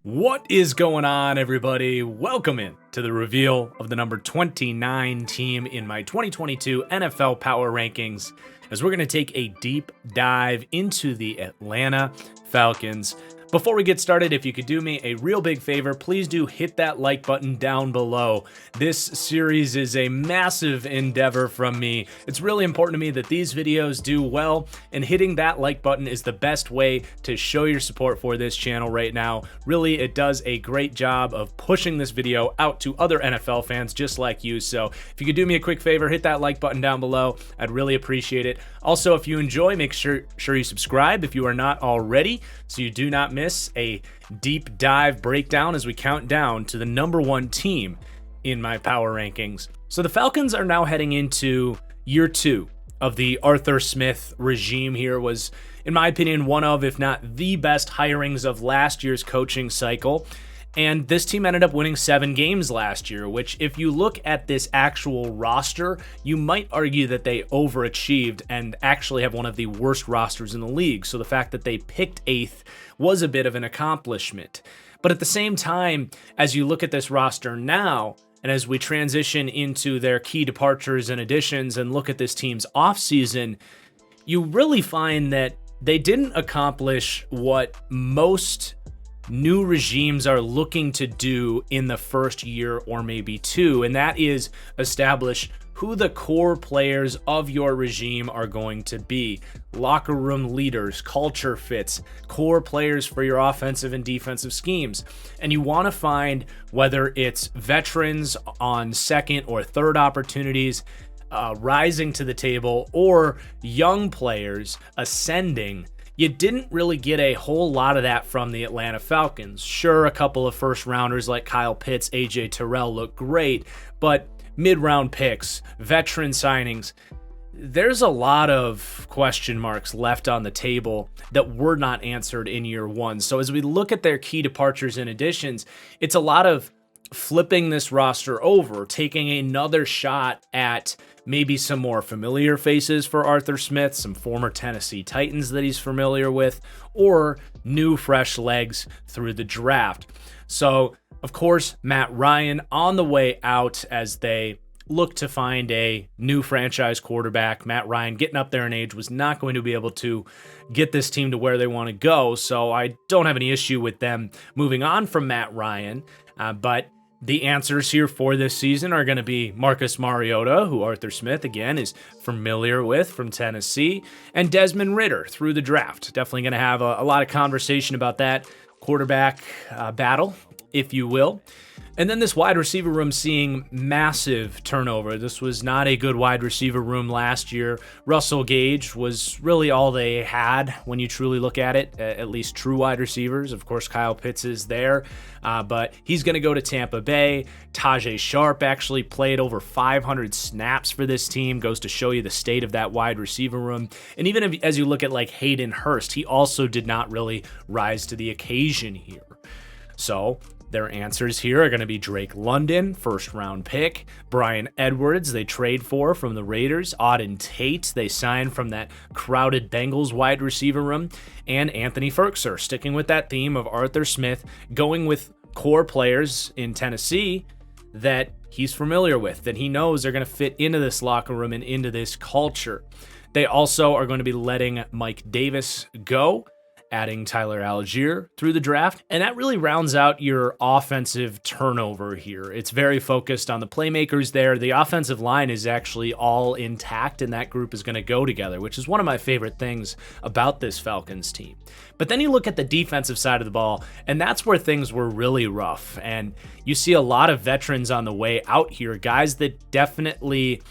What is going on, everybody? Welcome in to the reveal of the number 29 team in my 2022 NFL Power Rankings, as we're going to take a deep dive into the Atlanta Falcons. Before we get started, if you could do me a real big favor, please do hit that like button down below. This series is a massive endeavor from me. It's really important to me that these videos do well, and hitting that like button is the best way to show your support for this channel right now. Really, it does a great job of pushing this video out to other NFL fans just like you. So if you could do me a quick favor, hit that like button down below. I'd really appreciate it. Also, if you enjoy, make sure you subscribe if you are not already, so you do not miss a deep dive breakdown as we count down to the number one team in my power rankings. So the Falcons are now heading into year 2 of the Arthur Smith regime. Here was, in my opinion, one of, if not the best hirings of last year's coaching cycle. And this team ended up winning 7 games last year, which, if you look at this actual roster, you might argue that they overachieved and actually have one of the worst rosters in the league. So the fact that they picked 8th was a bit of an accomplishment. But at the same time, as you look at this roster now, and as we transition into their key departures and additions and look at this team's offseason, you really find that they didn't accomplish what most new regimes are looking to do in the first year or maybe 2, and that is establish who the core players of your regime are going to be. Locker room leaders, culture fits, core players for your offensive and defensive schemes. And you want to find whether it's veterans on second or third opportunities rising to the table, or young players ascending. You didn't really get a whole lot of that from the Atlanta Falcons. Sure, a couple of first rounders like Kyle Pitts, AJ Terrell look great, but mid-round picks, veteran signings, there's a lot of question marks left on the table that were not answered in year 1. So as we look at their key departures and additions, it's a lot of flipping this roster over, taking another shot at maybe some more familiar faces for Arthur Smith, some former Tennessee Titans that he's familiar with, or new fresh legs through the draft. So, of course, Matt Ryan on the way out as they look to find a new franchise quarterback. Matt Ryan, getting up there in age, was not going to be able to get this team to where they want to go, so I don't have any issue with them moving on from Matt Ryan, but the answers here for this season are going to be Marcus Mariota, who Arthur Smith, again, is familiar with from Tennessee, and Desmond Ridder through the draft. Definitely going to have a lot of conversation about that quarterback battle, if you will. And then this wide receiver room seeing massive turnover. This was not a good wide receiver room last year. Russell Gage was really all they had when you truly look at it, at least true wide receivers. Of course, Kyle Pitts is there, but he's going to go to Tampa Bay. Tajay Sharp actually played over 500 snaps for this team. Goes to show you the state of that wide receiver room. And even as you look at like Hayden Hurst, he also did not really rise to the occasion here. So their answers here are going to be Drake London, first-round pick. Brian Edwards, they trade for from the Raiders. Auden Tate, they signed from that crowded Bengals wide receiver room. And Anthony Firkser, sticking with that theme of Arthur Smith, going with core players in Tennessee that he's familiar with, that he knows they're going to fit into this locker room and into this culture. They also are going to be letting Mike Davis go, adding Tyler Algier through the draft, and that really rounds out your offensive turnover here. It's very focused on the playmakers there. The offensive line is actually all intact, and that group is going to go together, which is one of my favorite things about this Falcons team. But then you look at the defensive side of the ball, and that's where things were really rough, and you see a lot of veterans on the way out here, guys that definitely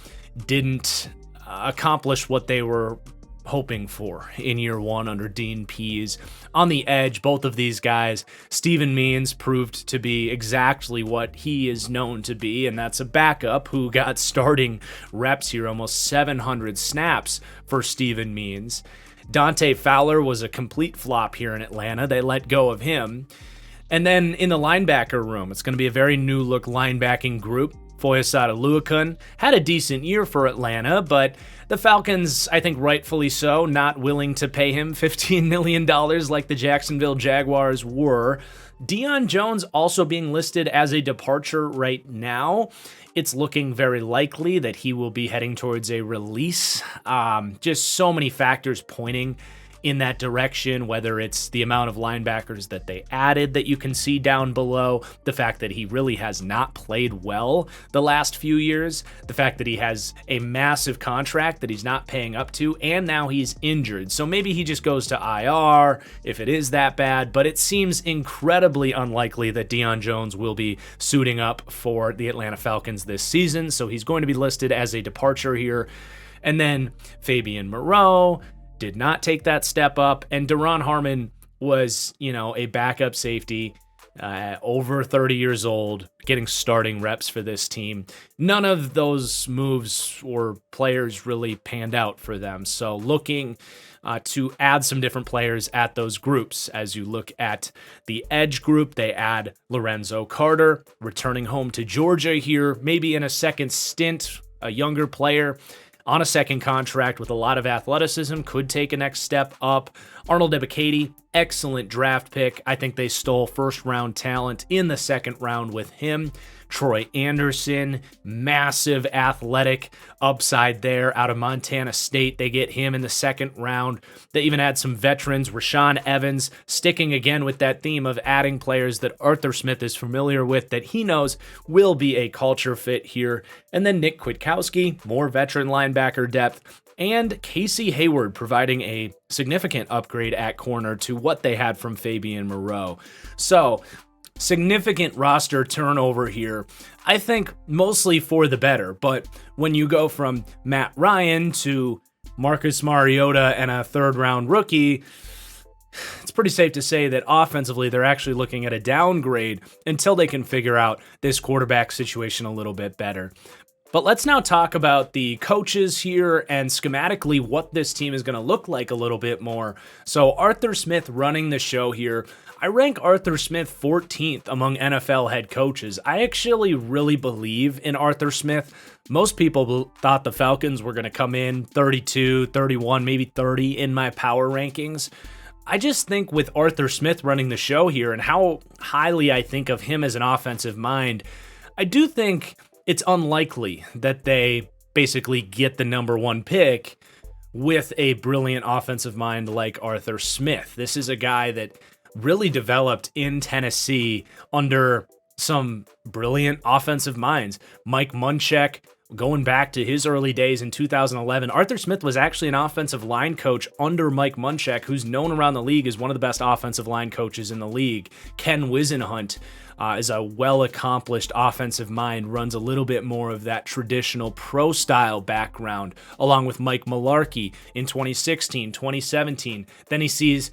didn't accomplish what they were hoping for in year 1 under Dean Pease. On the edge, both of these guys, Steven Means proved to be exactly what he is known to be, and that's a backup who got starting reps here, almost 700 snaps for Steven Means. Dante Fowler was a complete flop here in Atlanta. They let go of him. And then in the linebacker room, it's going to be a very new look linebacking group. Foyesade Oluokun had a decent year for Atlanta, but the Falcons, I think rightfully so, not willing to pay him $15 million like the Jacksonville Jaguars were. Deion Jones also being listed as a departure right now. It's looking very likely that he will be heading towards a release. Just so many factors pointing in that direction, whether it's the amount of linebackers that they added that you can see down below, the fact that he really has not played well the last few years, the fact that he has a massive contract that he's not paying up to, and now he's injured. So maybe he just goes to IR if it is that bad, but it seems incredibly unlikely that Deion Jones will be suiting up for the Atlanta Falcons this season, so he's going to be listed as a departure here. And then Fabian Moreau did not take that step up, and Daron Harmon was, a backup safety, over 30 years old, getting starting reps for this team. None of those moves or players really panned out for them, so looking to add some different players at those groups. As you look at the edge group, they add Lorenzo Carter, returning home to Georgia here, maybe in a second stint, a younger player on a second contract with a lot of athleticism, could take a next step up. Arnold Ebiketie, excellent draft pick. I think they stole first-round talent in the second round with him. Troy Anderson, massive athletic upside there out of Montana State. They get him in the second round. They even add some veterans. Rashaan Evans, sticking again with that theme of adding players that Arthur Smith is familiar with, that he knows will be a culture fit here. And then Nick Kwiatkowski, more veteran linebacker depth, and Casey Hayward providing a significant upgrade at corner to what they had from Fabian Moreau. So, significant roster turnover here. I think mostly for the better, but when you go from Matt Ryan to Marcus Mariota and a third-round rookie, it's pretty safe to say that offensively they're actually looking at a downgrade until they can figure out this quarterback situation a little bit better. But let's now talk about the coaches here and schematically what this team is going to look like a little bit more. So Arthur Smith running the show here. I rank Arthur Smith 14th among NFL head coaches. I actually really believe in Arthur Smith. Most people thought the Falcons were going to come in 32, 31, maybe 30 in my power rankings. I just think with Arthur Smith running the show here and how highly I think of him as an offensive mind, I do think it's unlikely that they basically get the number one pick with a brilliant offensive mind like Arthur Smith. This is a guy that really developed in Tennessee under some brilliant offensive minds. Mike Munchak, going back to his early days in 2011, Arthur Smith was actually an offensive line coach under Mike Munchak, who's known around the league as one of the best offensive line coaches in the league. Ken Wisenhunt is a well-accomplished offensive mind, runs a little bit more of that traditional pro-style background, along with Mike Mularkey in 2016, 2017. Then he sees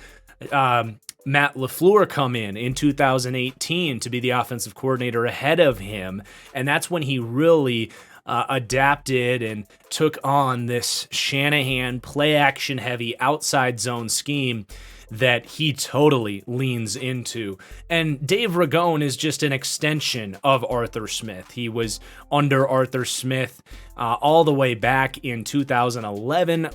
Matt LaFleur come in 2018 to be the offensive coordinator ahead of him, and that's when he really adapted and took on this Shanahan play-action heavy outside zone scheme that he totally leans into. And Dave Ragone is just an extension of Arthur Smith. He was under Arthur Smith all the way back in 2011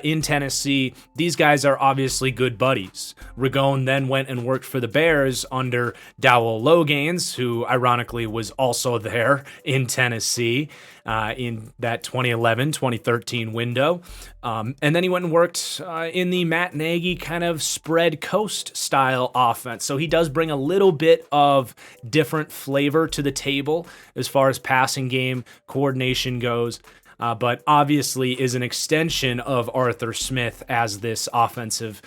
in Tennessee. These guys are obviously good buddies. Ragone then went and worked for the Bears under Dowell Logains, who ironically was also there in Tennessee in that 2011-2013 window. And then he went and worked in the Matt Nagy kind of spread coast style offense. So he does bring a little bit of different flavor to the table as far as passing game coordination goes, but obviously is an extension of Arthur Smith as this offensive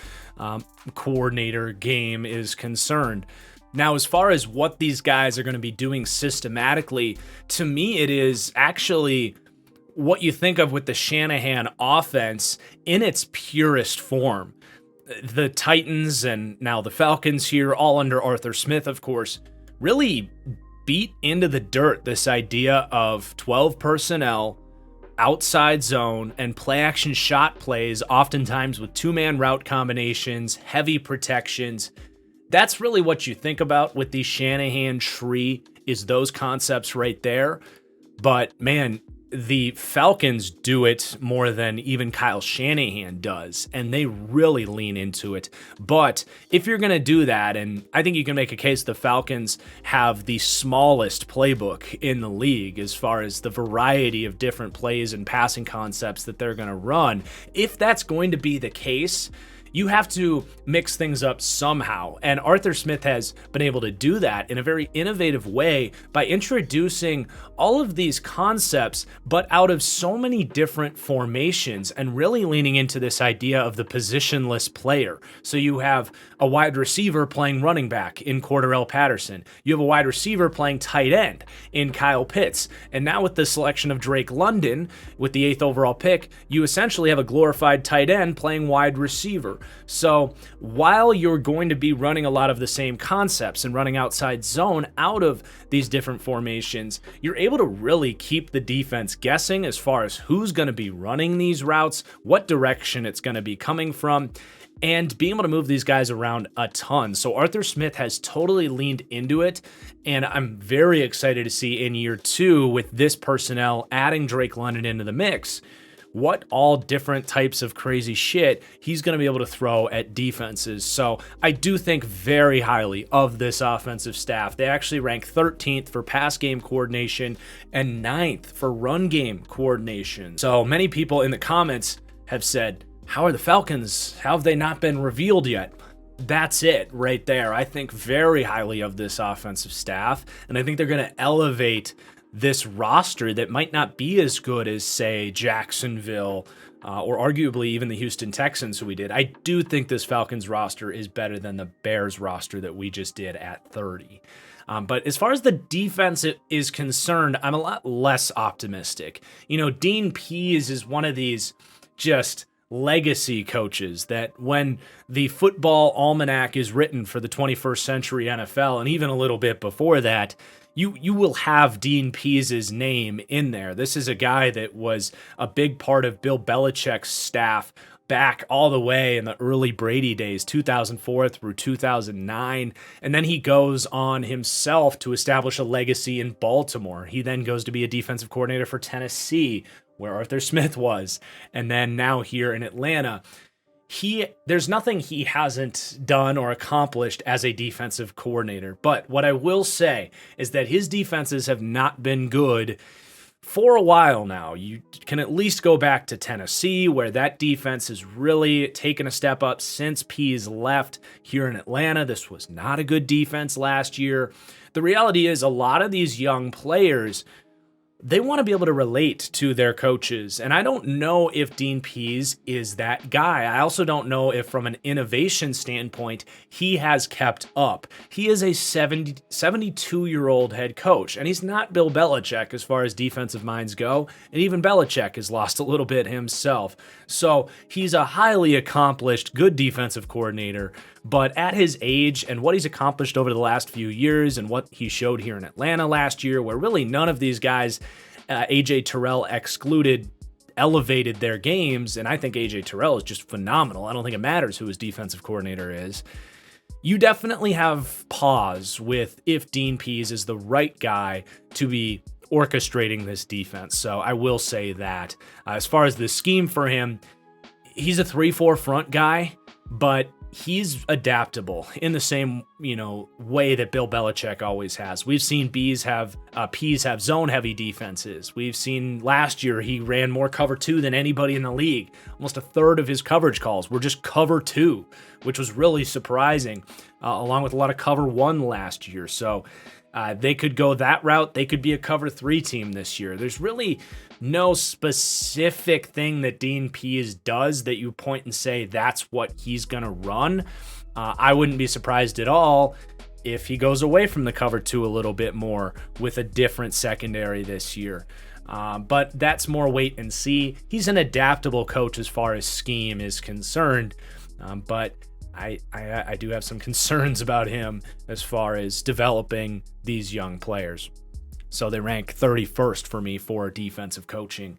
coordinator game is concerned. Now, as far as what these guys are going to be doing systematically, to me, it is actually what you think of with the Shanahan offense in its purest form. The Titans and now the Falcons here, all under Arthur Smith, of course, really beat into the dirt this idea of 12 personnel, outside zone, and play-action shot plays, oftentimes with two-man route combinations, heavy protections. that's really what you think about with the Shanahan tree, is those concepts right there. But man, the Falcons do it more than even Kyle Shanahan does, and they really lean into it. But if you're going to do that, and I think you can make a case the Falcons have the smallest playbook in the league as far as the variety of different plays and passing concepts that they're going to run. If that's going to be the case, you have to mix things up somehow. And Arthur Smith has been able to do that in a very innovative way by introducing all of these concepts, but out of so many different formations, and really leaning into this idea of the positionless player. So you have a wide receiver playing running back in Cordarrelle Patterson. You have a wide receiver playing tight end in Kyle Pitts. And now with the selection of Drake London with the 8th overall pick, you essentially have a glorified tight end playing wide receiver. So while you're going to be running a lot of the same concepts and running outside zone out of these different formations, you're able to really keep the defense guessing as far as who's going to be running these routes, what direction it's going to be coming from, and being able to move these guys around a ton. So Arthur Smith has totally leaned into it, and I'm very excited to see in year 2 with this personnel adding Drake London into the mix, what all different types of crazy shit he's going to be able to throw at defenses. So I do think very highly of this offensive staff. They actually rank 13th for pass game coordination and 9th for run game coordination. So many people in the comments have said, how are the Falcons? How have they not been revealed yet? That's it right there. I think very highly of this offensive staff, and I think they're going to elevate this roster that might not be as good as, say, Jacksonville or arguably even the Houston Texans who we did. I do think this Falcons roster is better than the Bears roster that we just did at 30. But as far as the defense is concerned, I'm a lot less optimistic. You know, Dean Pease is one of these just legacy coaches that when the football almanac is written for the 21st century NFL, and even a little bit before that, you will have Dean Pease's name in there. This is a guy that was a big part of Bill Belichick's staff back all the way in the early Brady days, 2004 through 2009. And then he goes on himself to establish a legacy in Baltimore. He then goes to be a defensive coordinator for Tennessee, where Arthur Smith was, and then now here in Atlanta. There's nothing he hasn't done or accomplished as a defensive coordinator. But what I will say is that his defenses have not been good for a while now. You can at least go back to Tennessee, where that defense has really taken a step up since Pease left. Here in Atlanta, this was not a good defense last year. The reality is a lot of these young players, they want to be able to relate to their coaches. And I don't know if Dean Pease is that guy. I also don't know if from an innovation standpoint, he has kept up. He is a 72-year-old head coach, and he's not Bill Belichick as far as defensive minds go. And even Belichick has lost a little bit himself. So he's a highly accomplished, good defensive coordinator. But at his age and what he's accomplished over the last few years and what he showed here in Atlanta last year, where really none of these guys, A.J. Terrell excluded, elevated their games, and I think A.J. Terrell is just phenomenal. I don't think it matters who his defensive coordinator is. You definitely have pause with if Dean Pease is the right guy to be orchestrating this defense. So I will say that. As far as the scheme for him, he's a 3-4 front guy, but he's adaptable in the same, way that Bill Belichick always has. We've seen Pease have zone-heavy defenses. We've seen last year he ran more cover 2 than anybody in the league. Almost a third of his coverage calls were just cover 2, which was really surprising, along with a lot of cover 1 last year. So they could go that route. They could be a cover 3 team this year. There's really no specific thing that Dean Pease does that you point and say that's what he's going to run. I wouldn't be surprised at all if he goes away from the cover 2 a little bit more with a different secondary this year. But that's more wait and see. He's an adaptable coach as far as scheme is concerned. But I do have some concerns about him as far as developing these young players. So they rank 31st for me for defensive coaching.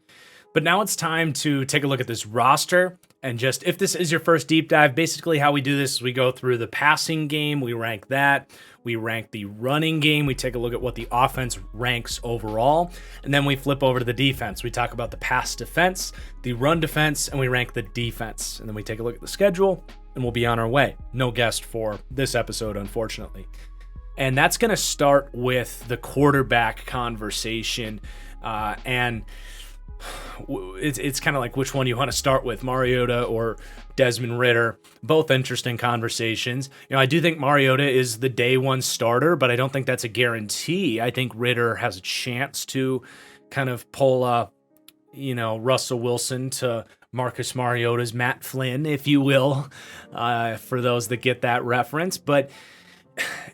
But now it's time to take a look at this roster And just if this is your first deep dive, basically how we do this is we go through the passing game, we rank that, we rank the running game, we take a look at what the offense ranks overall, and then we flip over to the defense. We talk about the pass defense, the run defense, and we rank the defense. And then we take a look at the schedule, and we'll be on our way. No guest for this episode, unfortunately. And that's going to start with the quarterback conversation, and it's kind of like which one you want to start with, Mariota or Desmond Ridder. Both interesting conversations. I do think Mariota is the day one starter, but I don't think that's a guarantee. I think Ridder has a chance to kind of pull Russell Wilson to Marcus Mariota's Matt Flynn, if you will, for those that get that reference. But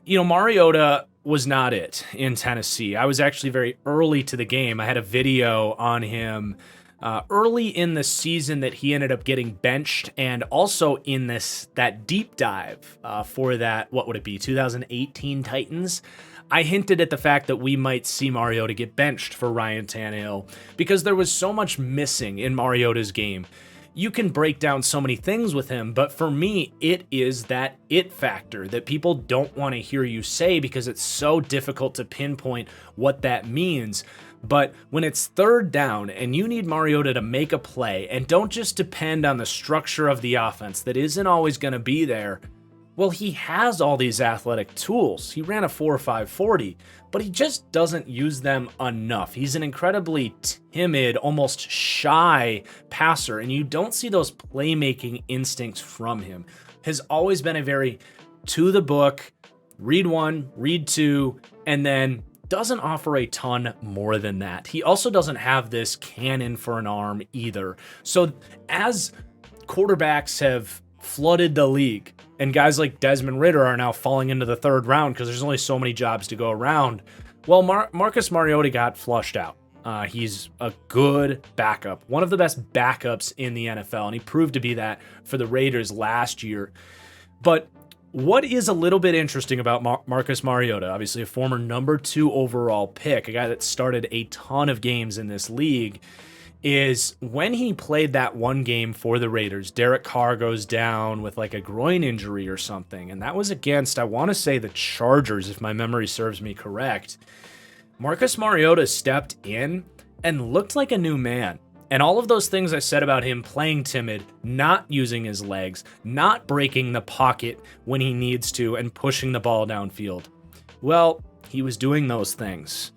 Mariota was not it in Tennessee. I was actually very early to the game. I had a video on him early in the season that he ended up getting benched, and also in that deep dive for that, what would it be, 2018 Titans? I hinted at the fact that we might see Mariota get benched for Ryan Tannehill because there was so much missing in Mariota's game. You can break down so many things with him, but for me, it is that it factor that people don't want to hear you say because it's so difficult to pinpoint what that means. But when it's third down and you need Mariota to make a play and don't just depend on the structure of the offense that isn't always going to be there, well, he has all these athletic tools. He ran a 4.5 40, but he just doesn't use them enough. He's an incredibly timid, almost shy passer, and you don't see those playmaking instincts from him. Has always been a very to the book, read one, read two, and then doesn't offer a ton more than that. He also doesn't have this cannon for an arm either. So as quarterbacks have flooded the league, and guys like Desmond Ridder are now falling into the third round because there's only so many jobs to go around. Well, Marcus Mariota got flushed out. He's a good backup, one of the best backups in the NFL, and he proved to be that for the Raiders last year. But what is a little bit interesting about Marcus Mariota, obviously a former number 2 overall pick, a guy that started a ton of games in this league, is when he played that one game for the Raiders, Derek Carr goes down with like a groin injury or something, and that was against, I want to say, the Chargers, if my memory serves me correct. Marcus Mariota stepped in and looked like a new man. And all of those things I said about him playing timid, not using his legs, not breaking the pocket when he needs to, and pushing the ball downfield. Well, he was doing those things.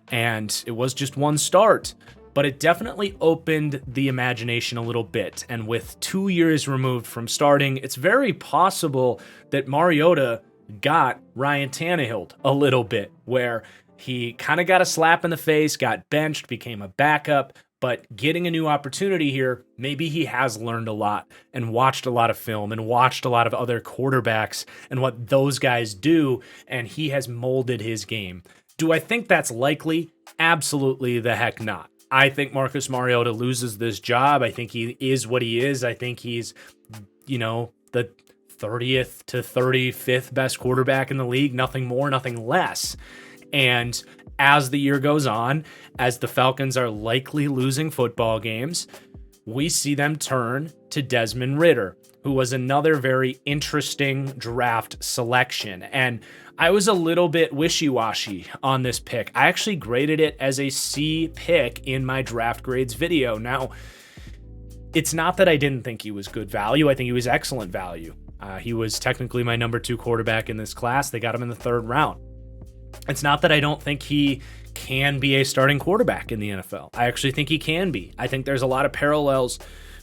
And it was just one start, but it definitely opened the imagination a little bit. And with 2 years removed from starting, it's very possible that Mariota got Ryan Tannehill a little bit, where he kind of got a slap in the face, got benched, became a backup, but getting a new opportunity here, maybe he has learned a lot and watched a lot of film and watched a lot of other quarterbacks and what those guys do, and he has molded his game. Do I think that's likely? Absolutely the heck not. I think Marcus Mariota loses this job. I think he is what he is. I think he's, the 30th to 35th best quarterback in the league, nothing more, nothing less. And as the year goes on, as the Falcons are likely losing football games, we see them turn to Desmond Ridder, who was another very interesting draft selection. And I was a little bit wishy-washy on this pick. I actually graded it as a C pick in my draft grades video. Now, it's not that I didn't think he was good value. I think he was excellent value. He was technically my number 2 quarterback in this class. They got him in the 3rd round. It's not that I don't think he can be a starting quarterback in the NFL. I actually think he can be. I think there's a lot of parallels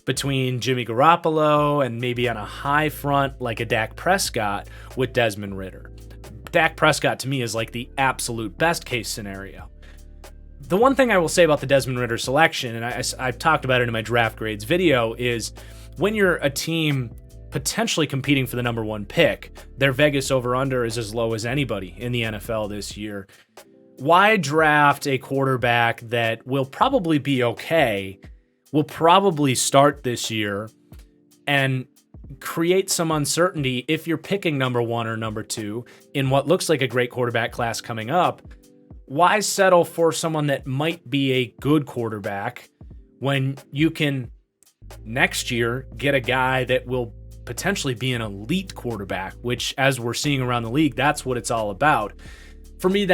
between Jimmy Garoppolo and maybe on a high front like a Dak Prescott with Desmond Ridder. Dak Prescott to me is like the absolute best case scenario. The one thing I will say about the Desmond Ridder selection, and I've talked about it in my draft grades video, is when you're a team potentially competing for the number 1 pick, their Vegas over-under is as low as anybody in the NFL this year. Why draft a quarterback that will probably be okay, will probably start this year, and create some uncertainty if you're picking number 1 or number 2 in what looks like a great quarterback class coming up? Why settle for someone that might be a good quarterback when you can next year get a guy that will potentially be an elite quarterback, which, as we're seeing around the league, that's what it's all about. For me,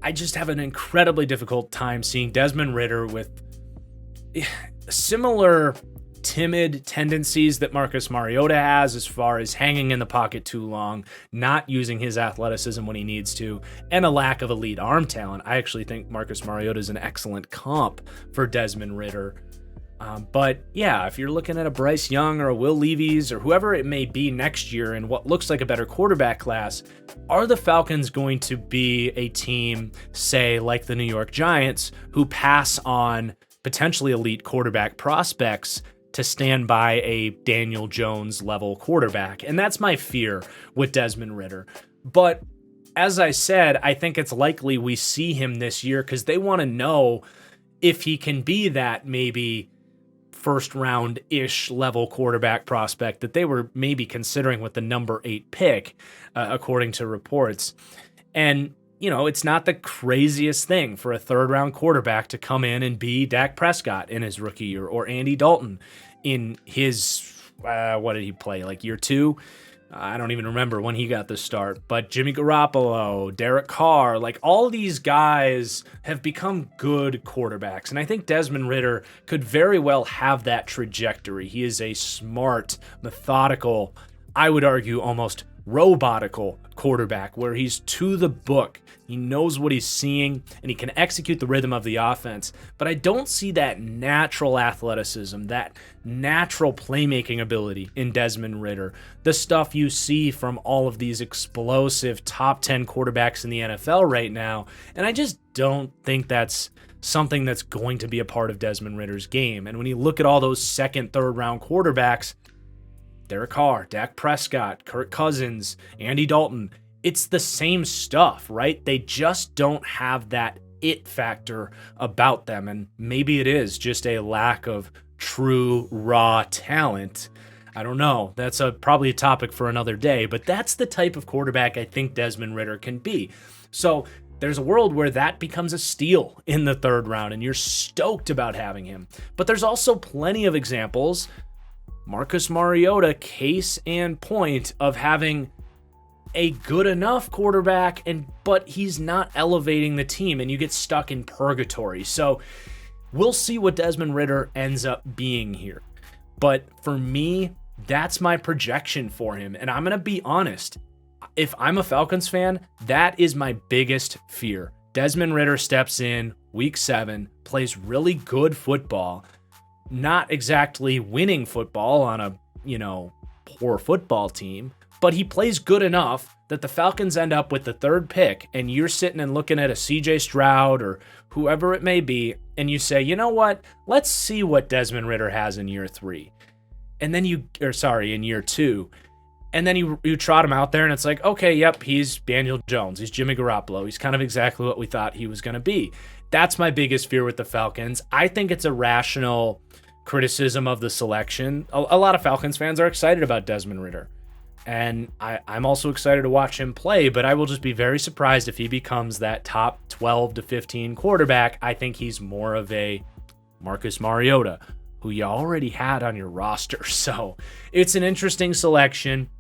I just have an incredibly difficult time seeing Desmond Ridder with similar timid tendencies that Marcus Mariota has, as far as hanging in the pocket too long, not using his athleticism when he needs to, and a lack of elite arm talent. I actually think Marcus Mariota is an excellent comp for Desmond Ridder. But yeah, if you're looking at a Bryce Young or a Will Levis or whoever it may be next year in what looks like a better quarterback class, are the Falcons going to be a team, say, like the New York Giants, who pass on potentially elite quarterback prospects to stand by a Daniel Jones level quarterback? And that's my fear with Desmond Ridder. But as I said, I think it's likely we see him this year because they want to know if he can be that maybe first round-ish level quarterback prospect that they were maybe considering with the number 8 pick, according to reports. And, it's not the craziest thing for a third-round quarterback to come in and be Dak Prescott in his rookie year, or Andy Dalton in his, what did he play, like year 2? I don't even remember when he got the start, but Jimmy Garoppolo, Derek Carr, like all these guys have become good quarterbacks. And I think Desmond Ridder could very well have that trajectory. He is a smart, methodical, I would argue almost robotical quarterback where he's to the book. He knows what he's seeing and he can execute the rhythm of the offense. But I don't see that natural athleticism, that natural playmaking ability in Desmond Ridder. The stuff you see from all of these explosive top 10 quarterbacks in the NFL right now. And I just don't think that's something that's going to be a part of Desmond Ridder's game. And when you look at all those second, third round quarterbacks, Derek Carr, Dak Prescott, Kirk Cousins, Andy Dalton, it's the same stuff, right? They just don't have that it factor about them. And maybe it is just a lack of true raw talent. I don't know. That's probably a topic for another day, but that's the type of quarterback I think Desmond Ridder can be. So there's a world where that becomes a steal in the third round and you're stoked about having him. But there's also plenty of examples, Marcus Mariota, case and point, of having a good enough quarterback, but he's not elevating the team and you get stuck in purgatory. So we'll see what Desmond Ridder ends up being here. But for me, that's my projection for him. And I'm going to be honest, if I'm a Falcons fan, that is my biggest fear. Desmond Ridder steps in week 7, plays really good football, not exactly winning football on a, poor football team, but he plays good enough that the Falcons end up with the 3rd pick and you're sitting and looking at a CJ Stroud or whoever it may be, and you say, you know what, let's see what Desmond Ridder has in year 3. And then in year 2. And then you trot him out there and it's like, okay, yep, he's Daniel Jones. He's Jimmy Garoppolo. He's kind of exactly what we thought he was going to be. That's my biggest fear with the Falcons. I think it's a rational criticism of the selection. A lot of Falcons fans are excited about Desmond Ridder. And I'm also excited to watch him play, but I will just be very surprised if he becomes that top 12 to 15 quarterback. I think he's more of a Marcus Mariota, who you already had on your roster. So it's an interesting selection.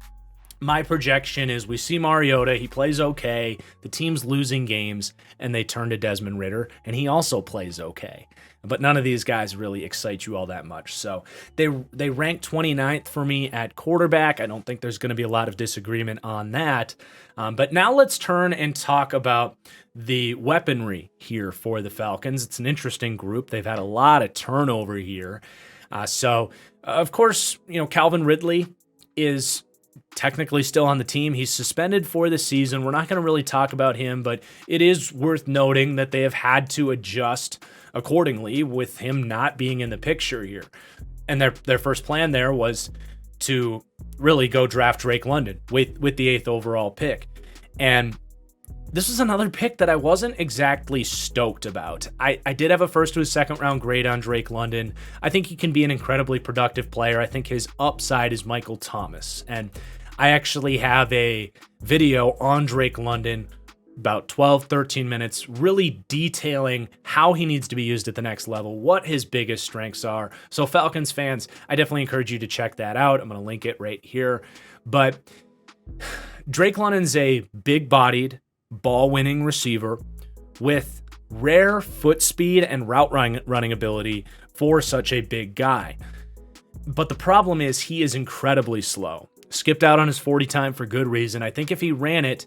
My projection is we see Mariota, he plays okay, the team's losing games, and they turn to Desmond Ridder, and he also plays okay. But none of these guys really excite you all that much. So they rank 29th for me at quarterback. I don't think there's going to be a lot of disagreement on that. But now let's turn and talk about the weaponry here for the Falcons. It's an interesting group. They've had a lot of turnover here. Of course, Calvin Ridley is technically still on the team. He's suspended for the season. We're not going to really talk about him, but it is worth noting that they have had to adjust accordingly with him not being in the picture here. And their first plan there was to really go draft Drake London with the 8th overall pick. And this was another pick that I wasn't exactly stoked about. I did have a first to a second round grade on Drake London. I think he can be an incredibly productive player. I think his upside is Michael Thomas. And I actually have a video on Drake London about 12, 13 minutes, really detailing how he needs to be used at the next level, what his biggest strengths are. So Falcons fans, I definitely encourage you to check that out. I'm going to link it right here. But Drake London's a big-bodied, ball-winning receiver with rare foot speed and route running ability for such a big guy. But the problem is he is incredibly slow. Skipped out on his 40 time for good reason. I think if he ran it,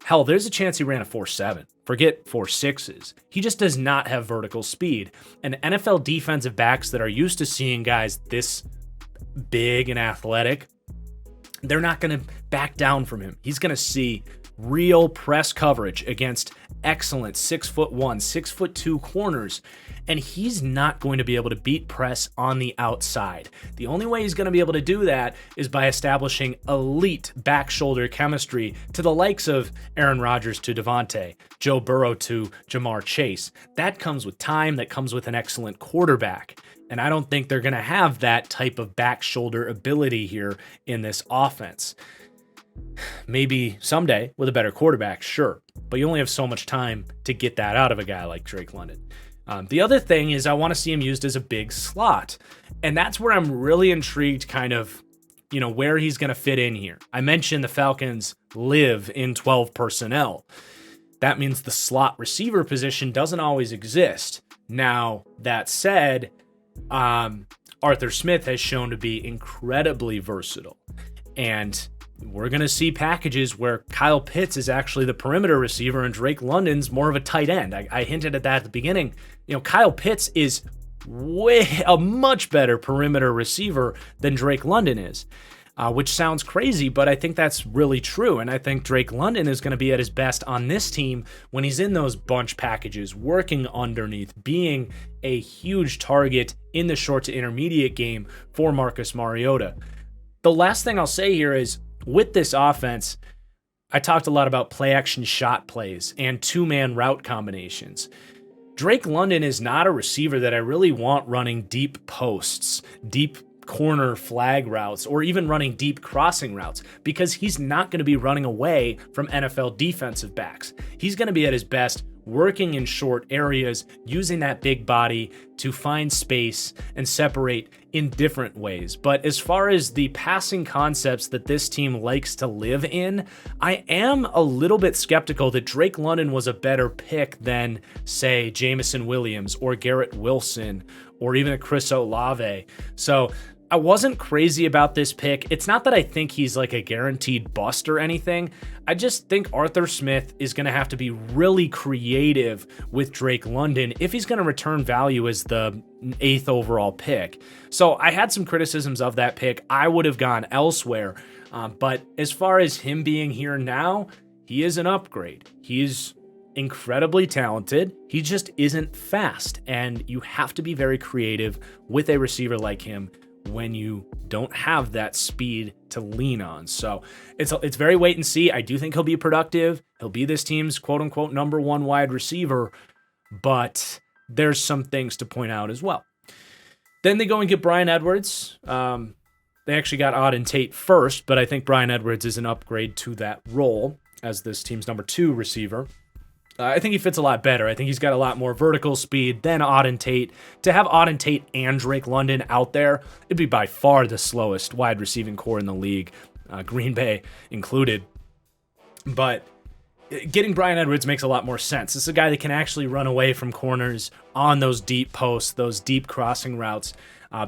hell, there's a chance he ran a 4.7. Forget 4.6s. He just does not have vertical speed. And NFL defensive backs that are used to seeing guys this big and athletic, they're not going to back down from him. He's going to see real press coverage against excellent 6'1", 6'2" corners, and he's not going to be able to beat press on the outside. The only way he's going to be able to do that is by establishing elite back shoulder chemistry to the likes of Aaron Rodgers to Devontae, Joe Burrow to Jamar Chase. That comes with time, that comes with an excellent quarterback. And I don't think they're going to have that type of back shoulder ability here in this offense. Maybe someday with a better quarterback, sure. But you only have so much time to get that out of a guy like Drake London. The other thing is I want to see him used as a big slot. And that's where I'm really intrigued kind of, where he's going to fit in here. I mentioned the Falcons live in 12 personnel. That means the slot receiver position doesn't always exist. Now, that said, Arthur Smith has shown to be incredibly versatile. And we're going to see packages where Kyle Pitts is actually the perimeter receiver and Drake London's more of a tight end. I hinted at that at the beginning. Kyle Pitts is a much better perimeter receiver than Drake London is, which sounds crazy, but I think that's really true. And I think Drake London is going to be at his best on this team when he's in those bunch packages, working underneath, being a huge target in the short to intermediate game for Marcus Mariota. The last thing I'll say here is, with this offense, I talked a lot about play action shot plays and two-man route combinations. Drake London is not a receiver that I really want running deep posts, deep corner flag routes, or even running deep crossing routes, because he's not going to be running away from NFL defensive backs. He's going to be at his best working in short areas, using that big body to find space and separate in different ways. But as far as the passing concepts that this team likes to live in, I am a little bit skeptical that Drake London was a better pick than, say, Jameson Williams or Garrett Wilson or even a Chris Olave. So I wasn't crazy about this pick. It's not that I think he's like a guaranteed bust or anything. I just think Arthur Smith is going to have to be really creative with Drake London if he's going to return value as the 8th overall pick. So I had some criticisms of that pick. I would have gone elsewhere. But as far as him being here now, he is an upgrade. He's incredibly talented. He just isn't fast. And you have to be very creative with a receiver like him when you don't have that speed to lean on. So it's very wait and see. I do think he'll be productive. He'll be this team's quote unquote number one wide receiver, but there's some things to point out as well. Then they go and get Bryan Edwards. They actually got Auden Tate first, but I think Bryan Edwards is an upgrade to that role as this team's number 2 receiver. I think he fits a lot better. I think he's got a lot more vertical speed than Auden Tate. To have Auden Tate and Drake London out there, it'd be by far the slowest wide receiving core in the league, Green Bay included. But getting Bryan Edwards makes a lot more sense. This is a guy that can actually run away from corners on those deep posts, those deep crossing routes.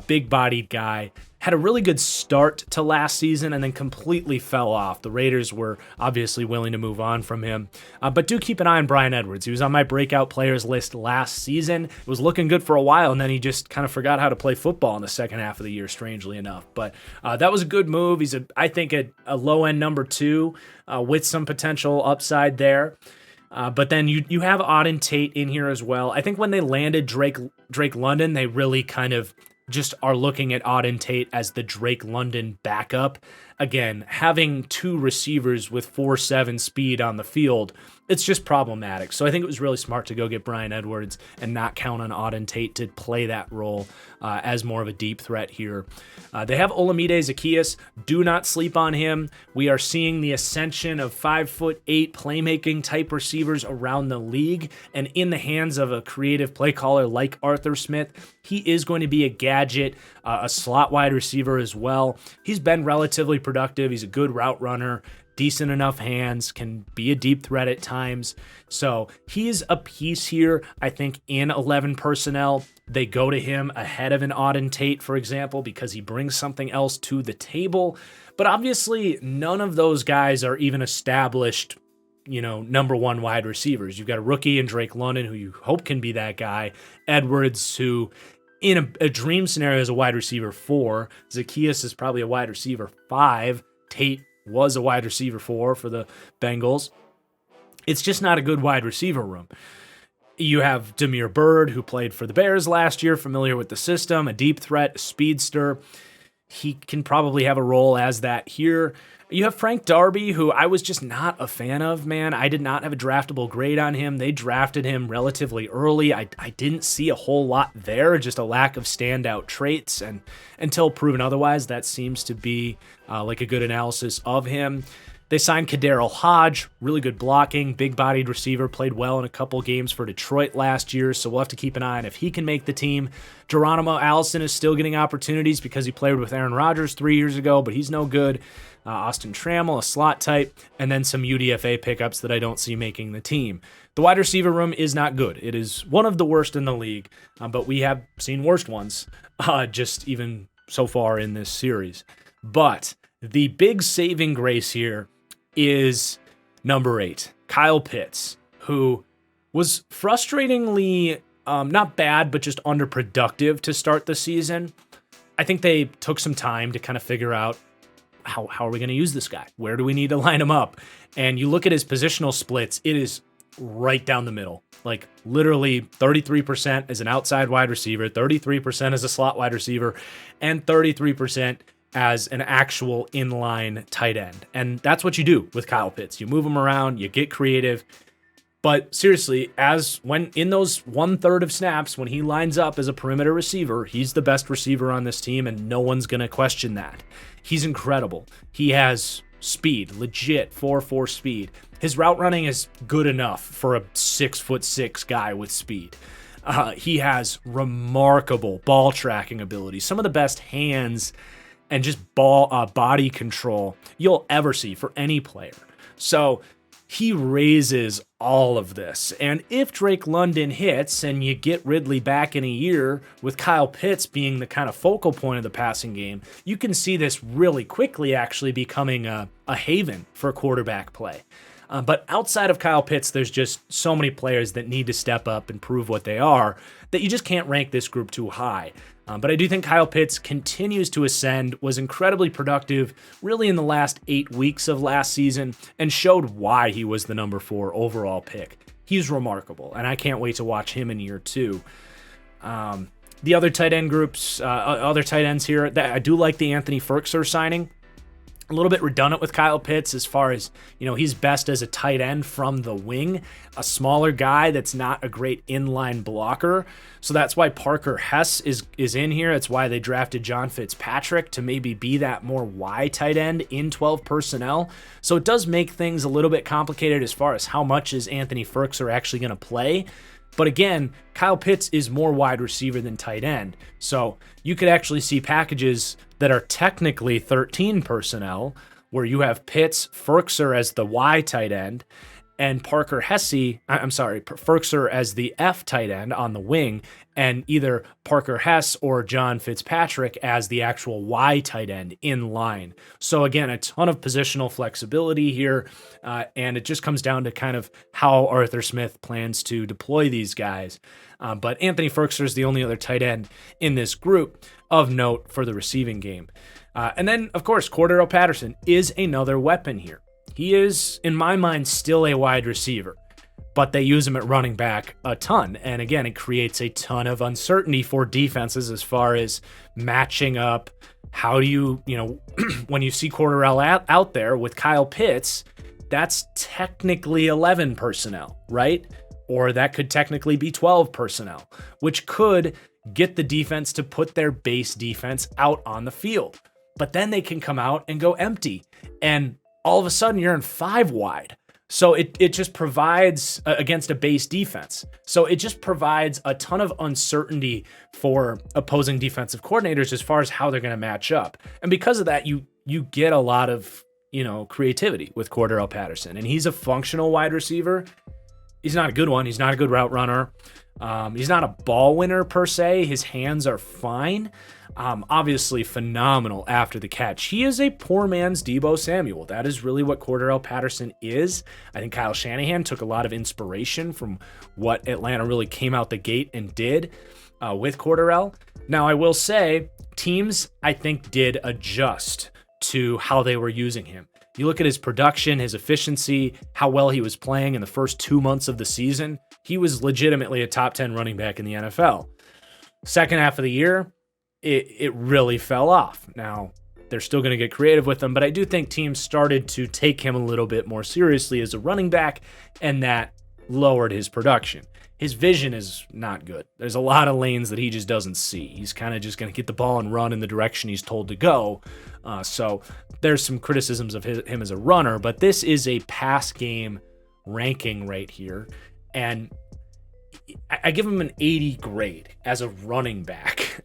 Big-bodied guy. Had a really good start to last season and then completely fell off. The Raiders were obviously willing to move on from him. But do keep an eye on Bryan Edwards. He was on my breakout players list last season. It was looking good for a while, and then he just kind of forgot how to play football in the second half of the year, strangely enough. But that was a good move. He's, I think, a low-end number 2 with some potential upside there. But then you have Auden Tate in here as well. I think when they landed Drake London, they really kind of just are looking at Auden Tate as the Drake London backup. again, having two receivers with 4.7 speed on the field, it's just problematic. So I think it was really smart to go get Bryan Edwards and not count on Auden Tate to play that role as more of a deep threat here. They have Olamide Zaccheaus. Do not sleep on him. We are seeing the ascension of 5'8" playmaking type receivers around the league, and in the hands of a creative play caller like Arthur Smith, he is going to be a gadget, a slot wide receiver as well. He's been relatively productive. He's a good route runner, decent enough hands, can be a deep threat at times. So he's a piece here, I think, in 11 personnel. They go to him ahead of an Auden Tate, for example, because he brings something else to the table. But obviously, none of those guys are even established, number one wide receivers. You've got a rookie in Drake London, who you hope can be that guy. Edwards, who in a dream scenario is a wide receiver 4. Zaccheaus is probably a wide receiver 5. Tate was a wide receiver 4 for the Bengals. It's just not a good wide receiver room. You have Damiere Byrd, who played for the Bears last year, familiar with the system, a deep threat, a speedster. He can probably have a role as that here. You have Frank Darby, who I was just not a fan of, man. I did not have a draftable grade on him. They drafted him relatively early. I didn't see a whole lot there, just a lack of standout traits. And until proven otherwise, that seems to be like a good analysis of him. They signed Kaderil Hodge, really good blocking, big-bodied receiver, played well in a couple games for Detroit last year, so we'll have to keep an eye on if he can make the team. Geronimo Allison is still getting opportunities because he played with Aaron Rodgers 3 years ago, but he's no good. Austin Trammell, a slot type, and then some UDFA pickups that I don't see making the team. The wide receiver room is not good. It is one of the worst in the league, but we have seen worse ones just even so far in this series. But the big saving grace here is number 8, Kyle Pitts, who was frustratingly not bad, but just underproductive to start the season. I think they took some time to kind of figure out how are we going to use this guy? Where do we need to line him up? And you look at his positional splits, it is right down the middle. Like literally 33% as an outside wide receiver, 33% as a slot wide receiver, and 33% as an actual inline tight end. And that's what you do with Kyle Pitts. You move him around, you get creative. But seriously, when in those 1/3 of snaps, when he lines up as a perimeter receiver, he's the best receiver on this team, and no one's going to question that. He's incredible. He has speed, legit 4.4 speed. His route running is good enough for a 6'6" guy with speed. He has remarkable ball tracking ability, some of the best hands and just body control you'll ever see for any player. So he raises all of this. And if Drake London hits and you get Ridley back in a year with Kyle Pitts being the kind of focal point of the passing game, you can see this really quickly actually becoming a haven for quarterback play. But outside of Kyle Pitts, there's just so many players that need to step up and prove what they are that you just can't rank this group too high. But I do think Kyle Pitts continues to ascend, was incredibly productive really in the last 8 weeks of last season, and showed why he was the number 4 overall pick. He's remarkable, and I can't wait to watch him in year 2. The other tight end groups, other tight ends here, I do like the Anthony Firkser signing. A little bit redundant with Kyle Pitts as far as, he's best as a tight end from the wing, a smaller guy that's not a great inline blocker. So that's why Parker Hess is in here. It's why they drafted John Fitzpatrick to maybe be that more Y tight end in 12 personnel. So it does make things a little bit complicated as far as how much is Anthony Firkser actually going to play. But again, Kyle Pitts is more wide receiver than tight end. So you could actually see packages that are technically 13 personnel, where you have Pitts, Firkser as the Y tight end, and Firkser as the F tight end on the wing, and either Parker Hess or John Fitzpatrick as the actual Y tight end in line. So again, a ton of positional flexibility here, and it just comes down to kind of how Arthur Smith plans to deploy these guys. But Anthony Firkser is the only other tight end in this group of note for the receiving game. And then, of course, Cordero Patterson is another weapon here. He is, in my mind, still a wide receiver. but they use him at running back a ton. And again, it creates a ton of uncertainty for defenses as far as matching up. How do you when you see Cordarrelle out there with Kyle Pitts, that's technically 11 personnel, right? Or that could technically be 12 personnel, which could get the defense to put their base defense out on the field. But then they can come out and go empty. And all of a sudden you're in 5 wide. So it just provides against a base defense. So it just provides a ton of uncertainty for opposing defensive coordinators as far as how they're going to match up. And because of that, you get a lot of, creativity with Cordarrelle Patterson. And he's a functional wide receiver. He's not a good one. He's not a good route runner. He's not a ball winner per se. His hands are fine. Obviously phenomenal after the catch. He is a poor man's Deebo Samuel. That is really what Cordarrelle Patterson is. I think Kyle Shanahan took a lot of inspiration from what Atlanta really came out the gate and did with Cordarrelle. Now, I will say teams, I think, did adjust to how they were using him. You look at his production, his efficiency, how well he was playing in the first 2 months of the season. He was legitimately a top 10 running back in the NFL. Second half of the year, it really fell off. Now, they're still going to get creative with him, but I do think teams started to take him a little bit more seriously as a running back, and that lowered his production. His vision is not good. There's a lot of lanes that he just doesn't see. He's kind of just going to get the ball and run in the direction he's told to go. So there's some criticisms of him as a runner, but this is a pass game ranking right here. And I give him an 80 grade as a running back.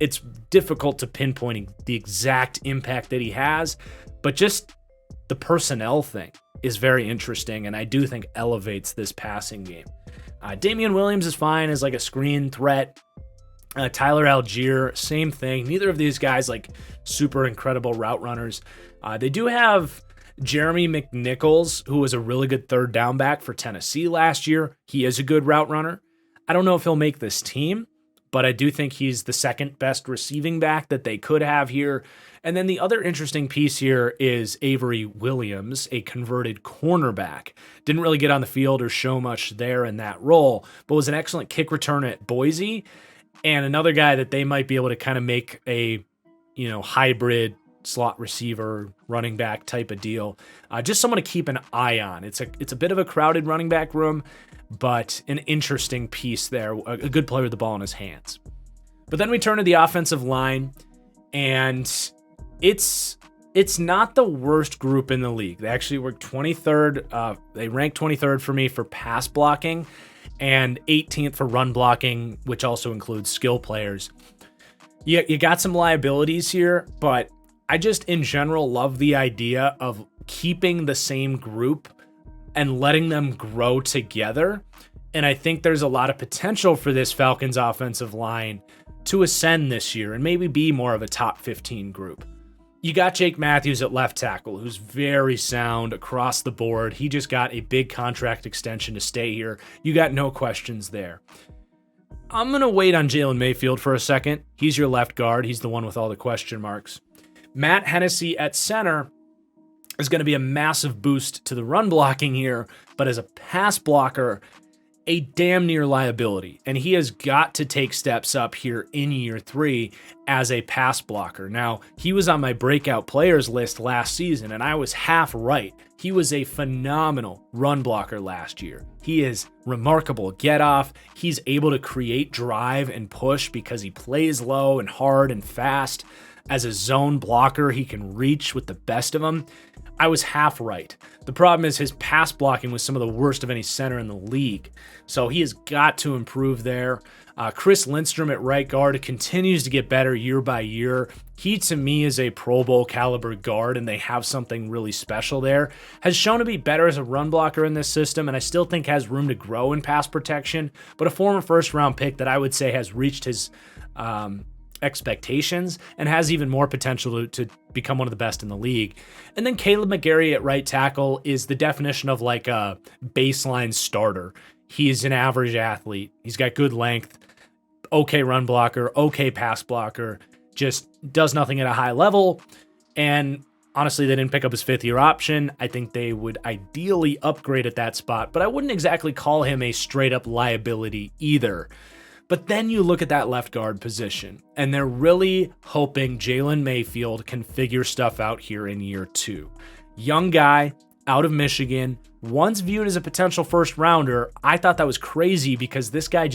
It's difficult to pinpoint the exact impact that he has, but just the personnel thing is very interesting, and I do think elevates this passing game. Damian Williams is fine as like a screen threat. Tyler Algier, same thing. Neither of these guys like super incredible route runners. They do have Jeremy McNichols, who was a really good third down back for Tennessee last year. He is a good route runner. I don't know if he'll make this team, but I do think he's the second best receiving back that they could have here. And then the other interesting piece here is Avery Williams, a converted cornerback. Didn't really get on the field or show much there in that role, but was an excellent kick returner at Boise. And another guy that they might be able to kind of make a, hybrid slot receiver, running back type of deal. Just someone to keep an eye on. It's a bit of a crowded running back room, but an interesting piece there. A good player with the ball in his hands. But then we turn to the offensive line, and it's not the worst group in the league. They actually were 23rd. They ranked 23rd for me for pass blocking and 18th for run blocking, which also includes skill players. You got some liabilities here, but I just in general love the idea of keeping the same group and letting them grow together. And I think there's a lot of potential for this Falcons offensive line to ascend this year and maybe be more of a top 15 group. You got Jake Matthews at left tackle, who's very sound across the board. He just got a big contract extension to stay here. You got no questions there. I'm going to wait on Jalen Mayfield for a second. He's your left guard. He's the one with all the question marks. Matt Hennessy at center is going to be a massive boost to the run blocking here, but as a pass blocker, a damn near liability. And he has got to take steps up here in year 3 as a pass blocker. Now, he was on my breakout players list last season, and I was half right. He was a phenomenal run blocker last year. He is remarkable get off. He's able to create drive and push because he plays low and hard and fast. As a zone blocker, he can reach with the best of them. I was half right. The problem is his pass blocking was some of the worst of any center in the league. So he has got to improve there. Chris Lindstrom at right guard continues to get better year by year. He, to me, is a Pro Bowl caliber guard, and they have something really special there. Has shown to be better as a run blocker in this system, and I still think has room to grow in pass protection, but a former first-round pick that I would say has reached his expectations and has even more potential to become one of the best in the league. And then Caleb McGarry at right tackle is the definition of like a baseline starter. He's an average athlete. He's got good length, okay run blocker, okay pass blocker, just does nothing at a high level. And Honestly, they didn't pick up his fifth-year option. I think they would ideally upgrade at that spot, but I wouldn't exactly call him a straight-up liability either. But then you look at that left guard position, and they're really hoping Jalen Mayfield can figure stuff out here in year 2. Young guy, out of Michigan, once viewed as a potential first-rounder. I thought that was crazy because this guy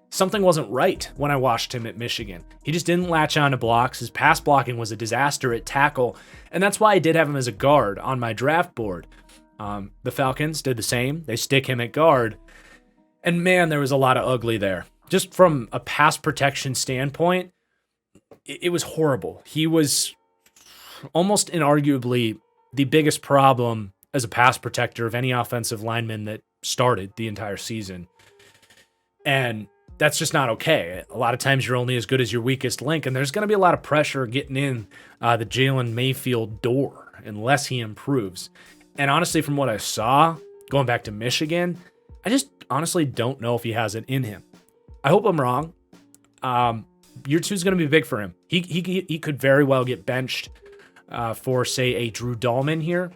something wasn't right when I watched him at Michigan. He just didn't latch on to blocks. His pass blocking was a disaster at tackle, and that's why I did have him as a guard on my draft board. The Falcons did the same. They stick him at guard, and man, there was a lot of ugly there. Just from a pass protection standpoint, it was horrible. He was almost inarguably the biggest problem as a pass protector of any offensive lineman that started the entire season. And that's just not okay. A lot of times you're only as good as your weakest link, and there's going to be a lot of pressure getting in the Jalen Mayfield door unless he improves. And honestly, from what I saw, going back to Michigan, I just honestly don't know if he has it in him. I hope I'm wrong. Year 2 is going to be big for him. He could very well get benched for, say, a Drew Dahlman here,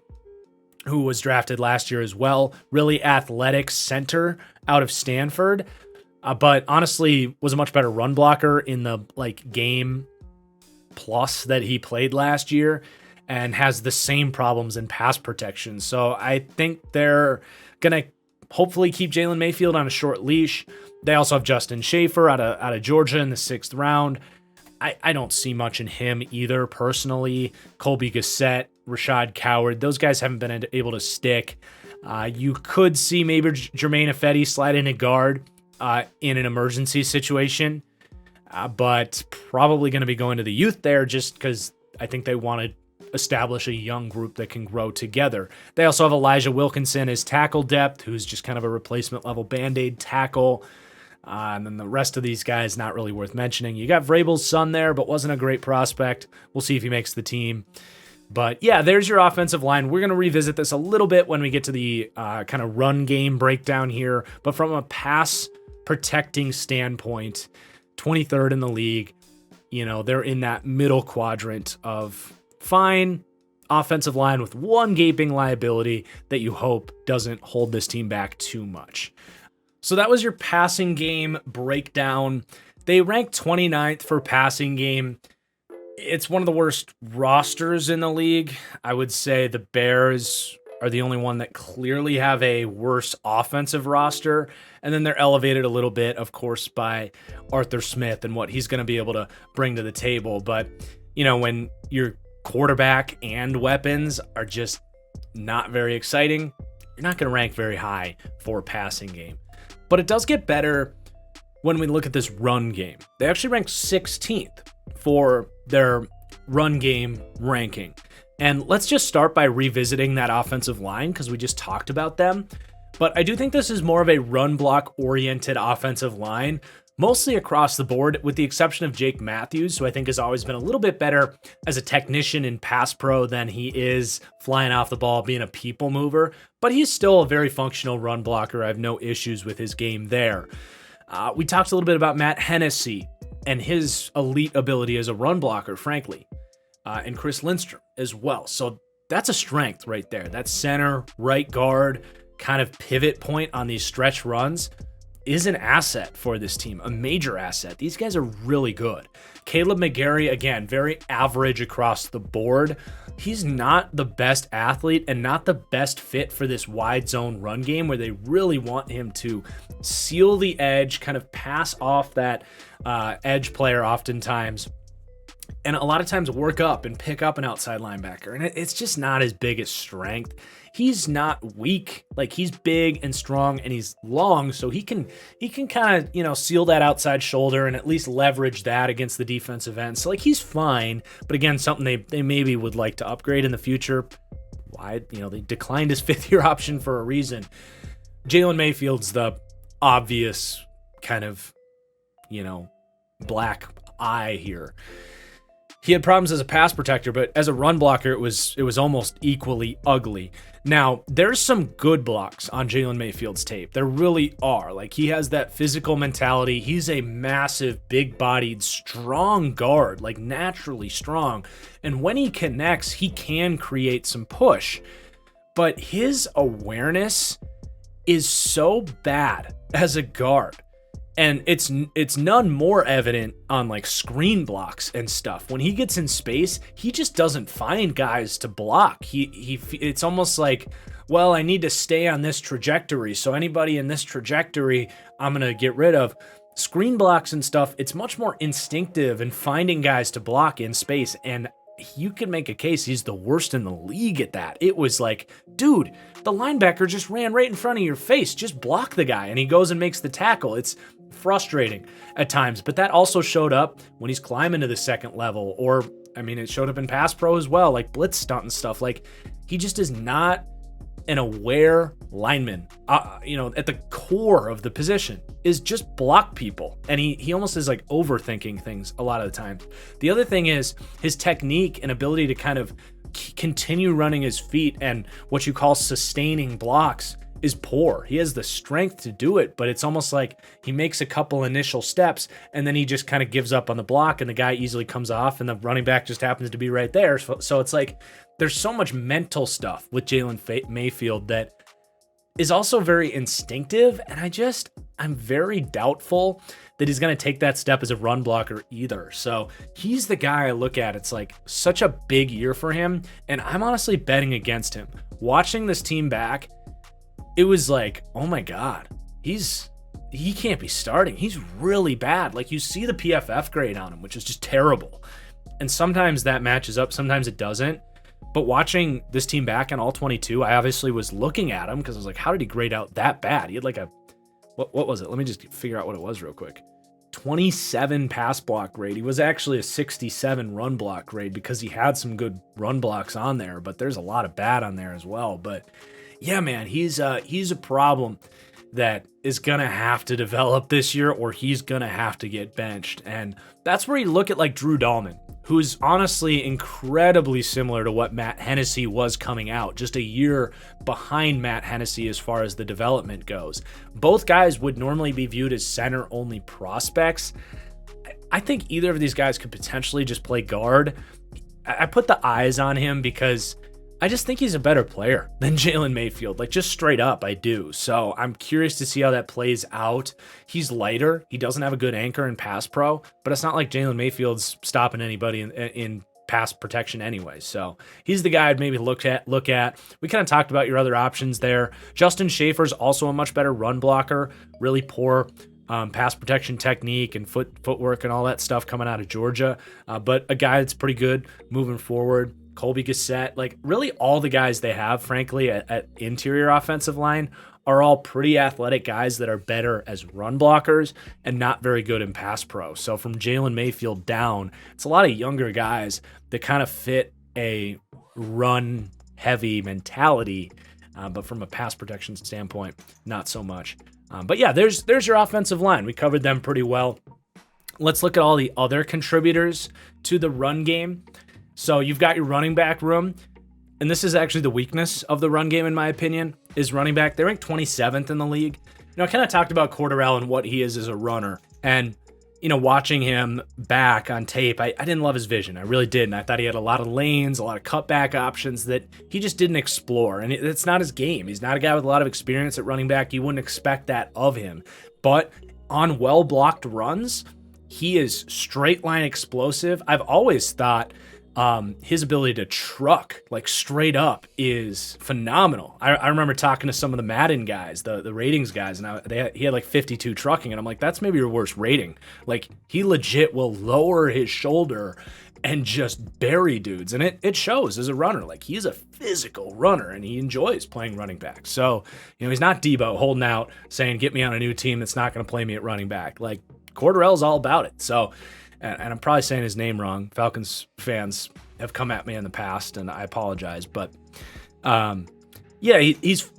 who was drafted last year as well. Really athletic center out of Stanford. But honestly, was a much better run blocker in the game plus that he played last year, and has the same problems in pass protection. So I think they're gonna hopefully keep Jalen Mayfield on a short leash. They also have Justin Schaefer out of Georgia in the 6th round. I don't see much in him either personally. Colby Gossett, Rashad Coward, those guys haven't been able to stick. You could see maybe Jermaine Ifedi slide in a guard in an emergency situation, but probably going to be going to the youth there just because I think they want to establish a young group that can grow together. They also have Elijah Wilkinson as tackle depth, who's just kind of a replacement level Band-Aid tackle. And then the rest of these guys, not really worth mentioning. You got Vrabel's son there, but wasn't a great prospect. We'll see if he makes the team. But yeah, there's your offensive line. We're going to revisit this a little bit when we get to the kind of run game breakdown here. But from a pass protecting standpoint, 23rd in the league, they're in that middle quadrant of fine offensive line with one gaping liability that you hope doesn't hold this team back too much. So that was your passing game breakdown. They ranked 29th for passing game. It's one of the worst rosters in the league. I would say the Bears are the only one that clearly have a worse offensive roster. And then they're elevated a little bit, of course, by Arthur Smith and what he's going to be able to bring to the table. But, when your quarterback and weapons are just not very exciting, you're not going to rank very high for passing game. But it does get better when we look at this run game. They actually ranked 16th for their run game ranking. And let's just start by revisiting that offensive line because we just talked about them. But I do think this is more of a run block oriented offensive line, mostly across the board, with the exception of Jake Matthews, who I think has always been a little bit better as a technician in pass pro than he is flying off the ball, being a people mover. But he's still a very functional run blocker. I have no issues with his game there. We talked a little bit about Matt Hennessy and his elite ability as a run blocker, frankly, and Chris Lindstrom as well. So that's a strength right there. That center, right guard, kind of pivot point on these stretch runs is an asset for this team, a major asset. These guys are really good. Caleb McGarry, again, very average across the board. He's not the best athlete and not the best fit for this wide zone run game where they really want him to seal the edge, kind of pass off that edge player oftentimes, and a lot of times work up and pick up an outside linebacker. And it's just not his biggest strength. He's not weak. He's big and strong and he's long, so he can kind of, seal that outside shoulder and at least leverage that against the defensive end. So he's fine, but again, something they maybe would like to upgrade in the future. Why? They declined his 5th-year option for a reason. Jalen Mayfield's the obvious kind of, black eye here. he had problems as a pass protector, but as a run blocker, it was almost equally ugly. Now, there's some good blocks on Jalen Mayfield's tape. There really are. Like, he has that physical mentality. He's a massive, big-bodied, strong guard, like naturally strong. And when he connects, he can create some push. But his awareness is so bad as a guard. And it's none more evident on like screen blocks and stuff. When he gets in space, he just doesn't find guys to block. It's almost like, well, I need to stay on this trajectory. So anybody in this trajectory, I'm going to get rid of. Screen blocks and stuff, it's much more instinctive and finding guys to block in space. And you can make a case he's the worst in the league at that. It was like, dude, the linebacker just ran right in front of your face. Just block the guy. And he goes and makes the tackle. It's frustrating at times, but that also showed up when he's climbing to the second level, or I mean, it showed up in pass pro as well, like blitz stunt and stuff. Like, he just is not an aware lineman. At the core of the position is just block people, and he almost is like overthinking things a lot of the time. The other thing is his technique and ability to kind of continue running his feet and what you call sustaining blocks is poor. He has the strength to do it, but it's almost like he makes a couple initial steps and then he just kind of gives up on the block, and the guy easily comes off and the running back just happens to be right there. So it's like there's so much mental stuff with Jalen Mayfield that is also very instinctive, and I'm very doubtful that he's going to take that step as a run blocker either. So he's the guy I look at. It's like such a big year for him, and I'm honestly betting against him. Watching this team back, it was like, oh my God, he can't be starting. He's really bad. Like, you see the PFF grade on him, which is just terrible. And sometimes that matches up, sometimes it doesn't. But watching this team back on all 22, I obviously was looking at him because I was like, how did he grade out that bad? He had like what was it? Let me just figure out what it was real quick. 27 pass block grade. He was actually a 67 run block grade because he had some good run blocks on there, but there's a lot of bad on there as well. But yeah, man, he's a problem that is going to have to develop this year, or he's going to have to get benched. And that's where you look at like Drew Dahlman, who's honestly incredibly similar to what Matt Hennessy was coming out, just a year behind Matt Hennessy as far as the development goes. Both guys would normally be viewed as center-only prospects. I think either of these guys could potentially just play guard. I put the eyes on him because I just think he's a better player than Jalen Mayfield, like just straight up, I do. So I'm curious to see how that plays out. He's lighter. He doesn't have a good anchor in pass pro, but it's not like Jalen Mayfield's stopping anybody in pass protection anyway. So he's the guy I'd maybe look at. We kind of talked about your other options there. Justin Schaefer's also a much better run blocker, really poor pass protection technique and footwork and all that stuff coming out of Georgia. But a guy that's pretty good moving forward. Colby Gassett, like really all the guys they have, frankly, at interior offensive line are all pretty athletic guys that are better as run blockers and not very good in pass pro. So from Jalen Mayfield down, it's a lot of younger guys that kind of fit a run heavy mentality, but from a pass protection standpoint, not so much. But yeah, there's your offensive line. We covered them pretty well. Let's look at all the other contributors to the run game. So you've got your running back room, and this is actually the weakness of the run game, in my opinion, is running back. They're ranked 27th in the league. I kind of talked about Cordarrelle and what he is as a runner, and, watching him back on tape, I didn't love his vision. I really didn't. I thought he had a lot of lanes, a lot of cutback options that he just didn't explore, and it's not his game. He's not a guy with a lot of experience at running back. You wouldn't expect that of him, but on well-blocked runs, he is straight line explosive. I've always thought his ability to truck like straight up is phenomenal. I remember talking to some of the Madden guys, the ratings guys, and he had like 52 trucking, and I'm like, that's maybe your worst rating. Like, he legit will lower his shoulder and just bury dudes, and it shows as a runner. Like, he's a physical runner, and he enjoys playing running back. So, he's not Debo holding out saying, get me on a new team that's not going to play me at running back. Like, Cordarrelle's all about it. So, and I'm probably saying his name wrong. Falcons fans have come at me in the past, and I apologize. But yeah, he's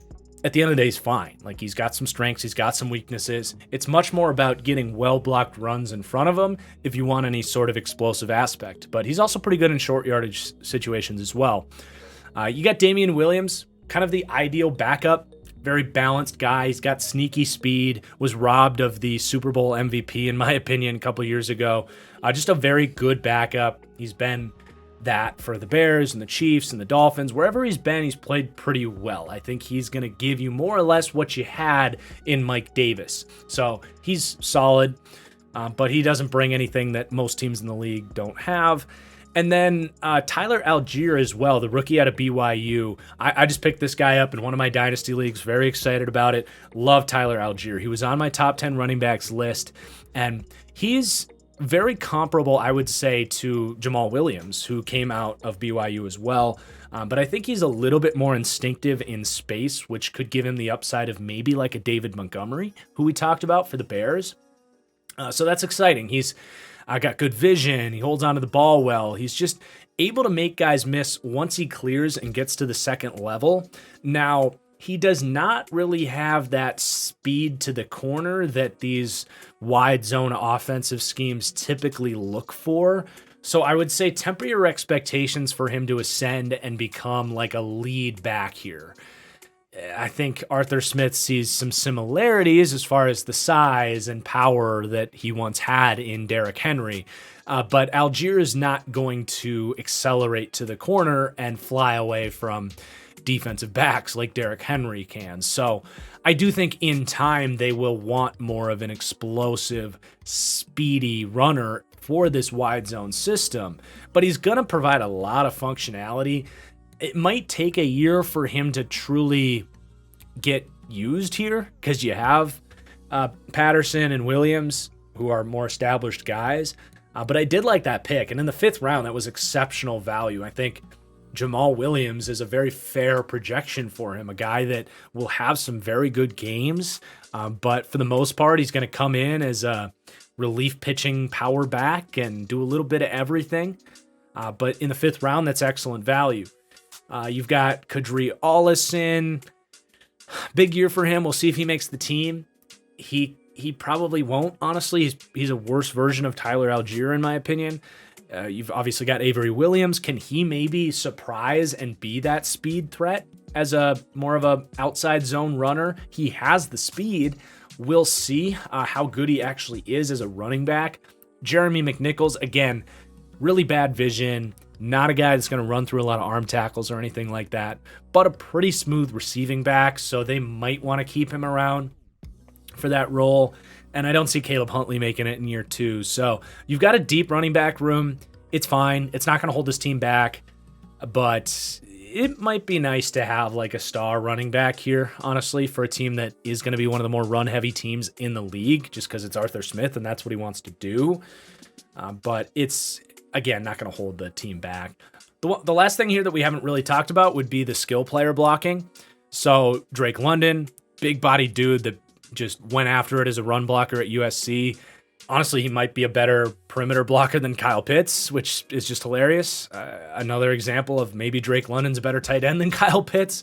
at the end of the day, he's fine. Like, he's got some strengths, he's got some weaknesses. It's much more about getting well-blocked runs in front of him if you want any sort of explosive aspect. But he's also pretty good in short yardage situations as well. You got Damian Williams, kind of the ideal backup. Very balanced guy. He's got sneaky speed, was robbed of the Super Bowl MVP, in my opinion, a couple years ago. Just a very good backup. He's been that for the Bears and the Chiefs and the Dolphins. Wherever he's been, he's played pretty well. I think he's going to give you more or less what you had in Mike Davis. So he's solid, but he doesn't bring anything that most teams in the league don't have. And then Tyler Algier as well, the rookie out of BYU. I just picked this guy up in one of my dynasty leagues. Very excited about it. Love Tyler Algier. He was on my top 10 running backs list, and he's very comparable, I would say, to Jamal Williams, who came out of BYU as well. But I think he's a little bit more instinctive in space, which could give him the upside of maybe like a David Montgomery, who we talked about for the Bears. So that's exciting. He's got good vision. He holds onto the ball well. He's just able to make guys miss once he clears and gets to the second level. Now, he does not really have that speed to the corner that these wide zone offensive schemes typically look for. So I would say temper your expectations for him to ascend and become like a lead back here. I think Arthur Smith sees some similarities as far as the size and power that he once had in Derrick Henry. But Algier is not going to accelerate to the corner and fly away from defensive backs like Derrick Henry can. So I do think in time they will want more of an explosive, speedy runner for this wide zone system, but he's going to provide a lot of functionality. It might take a year for him to truly get used here because you have Patterson and Williams, who are more established guys. But I did like that pick. And in the 5th round, that was exceptional value. I think Jamal Williams is a very fair projection for him, a guy that will have some very good games. But for the most part, he's going to come in as a relief pitching power back and do a little bit of everything. But in the 5th round, that's excellent value. You've got Kadri Ollison. Big year for him. We'll see if he makes the team. He probably won't, honestly. He's a worse version of Tyler Algier, in my opinion. You've obviously got Avery Williams. Can he maybe surprise and be that speed threat as a more of a outside zone runner? He has the speed. We'll see how good he actually is as a running back. Jeremy McNichols, again, really bad vision. Not a guy that's going to run through a lot of arm tackles or anything like that, but a pretty smooth receiving back, so they might want to keep him around for that role. And I don't see Caleb Huntley making it in year 2. So you've got a deep running back room. It's fine. It's not going to hold this team back, but it might be nice to have like a star running back here, honestly, for a team that is going to be one of the more run-heavy teams in the league, just because it's Arthur Smith and that's what he wants to do. But it's, again, not going to hold the team back. The last thing here that we haven't really talked about would be the skill player blocking. So Drake London, big body dude that just went after it as a run blocker at USC. Honestly, he might be a better perimeter blocker than Kyle Pitts, which is just hilarious. Another example of maybe Drake London's a better tight end than Kyle Pitts.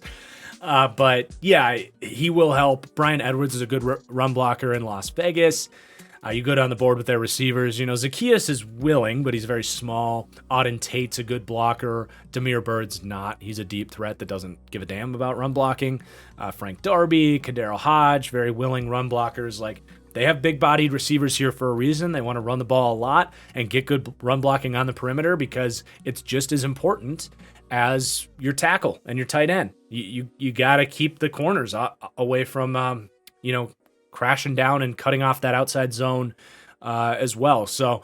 But yeah, he will help. Brian Edwards is a good run blocker in Las Vegas. You go down the board with their receivers. Zacchaeus is willing, but he's very small. Auden Tate's a good blocker. Damiere Byrd's not. He's a deep threat that doesn't give a damn about run blocking. Frank Darby, Kadero Hodge, very willing run blockers. Like, they have big-bodied receivers here for a reason. They want to run the ball a lot and get good run blocking on the perimeter because it's just as important as your tackle and your tight end. You got to keep the corners away from, crashing down and cutting off that outside zone as well. So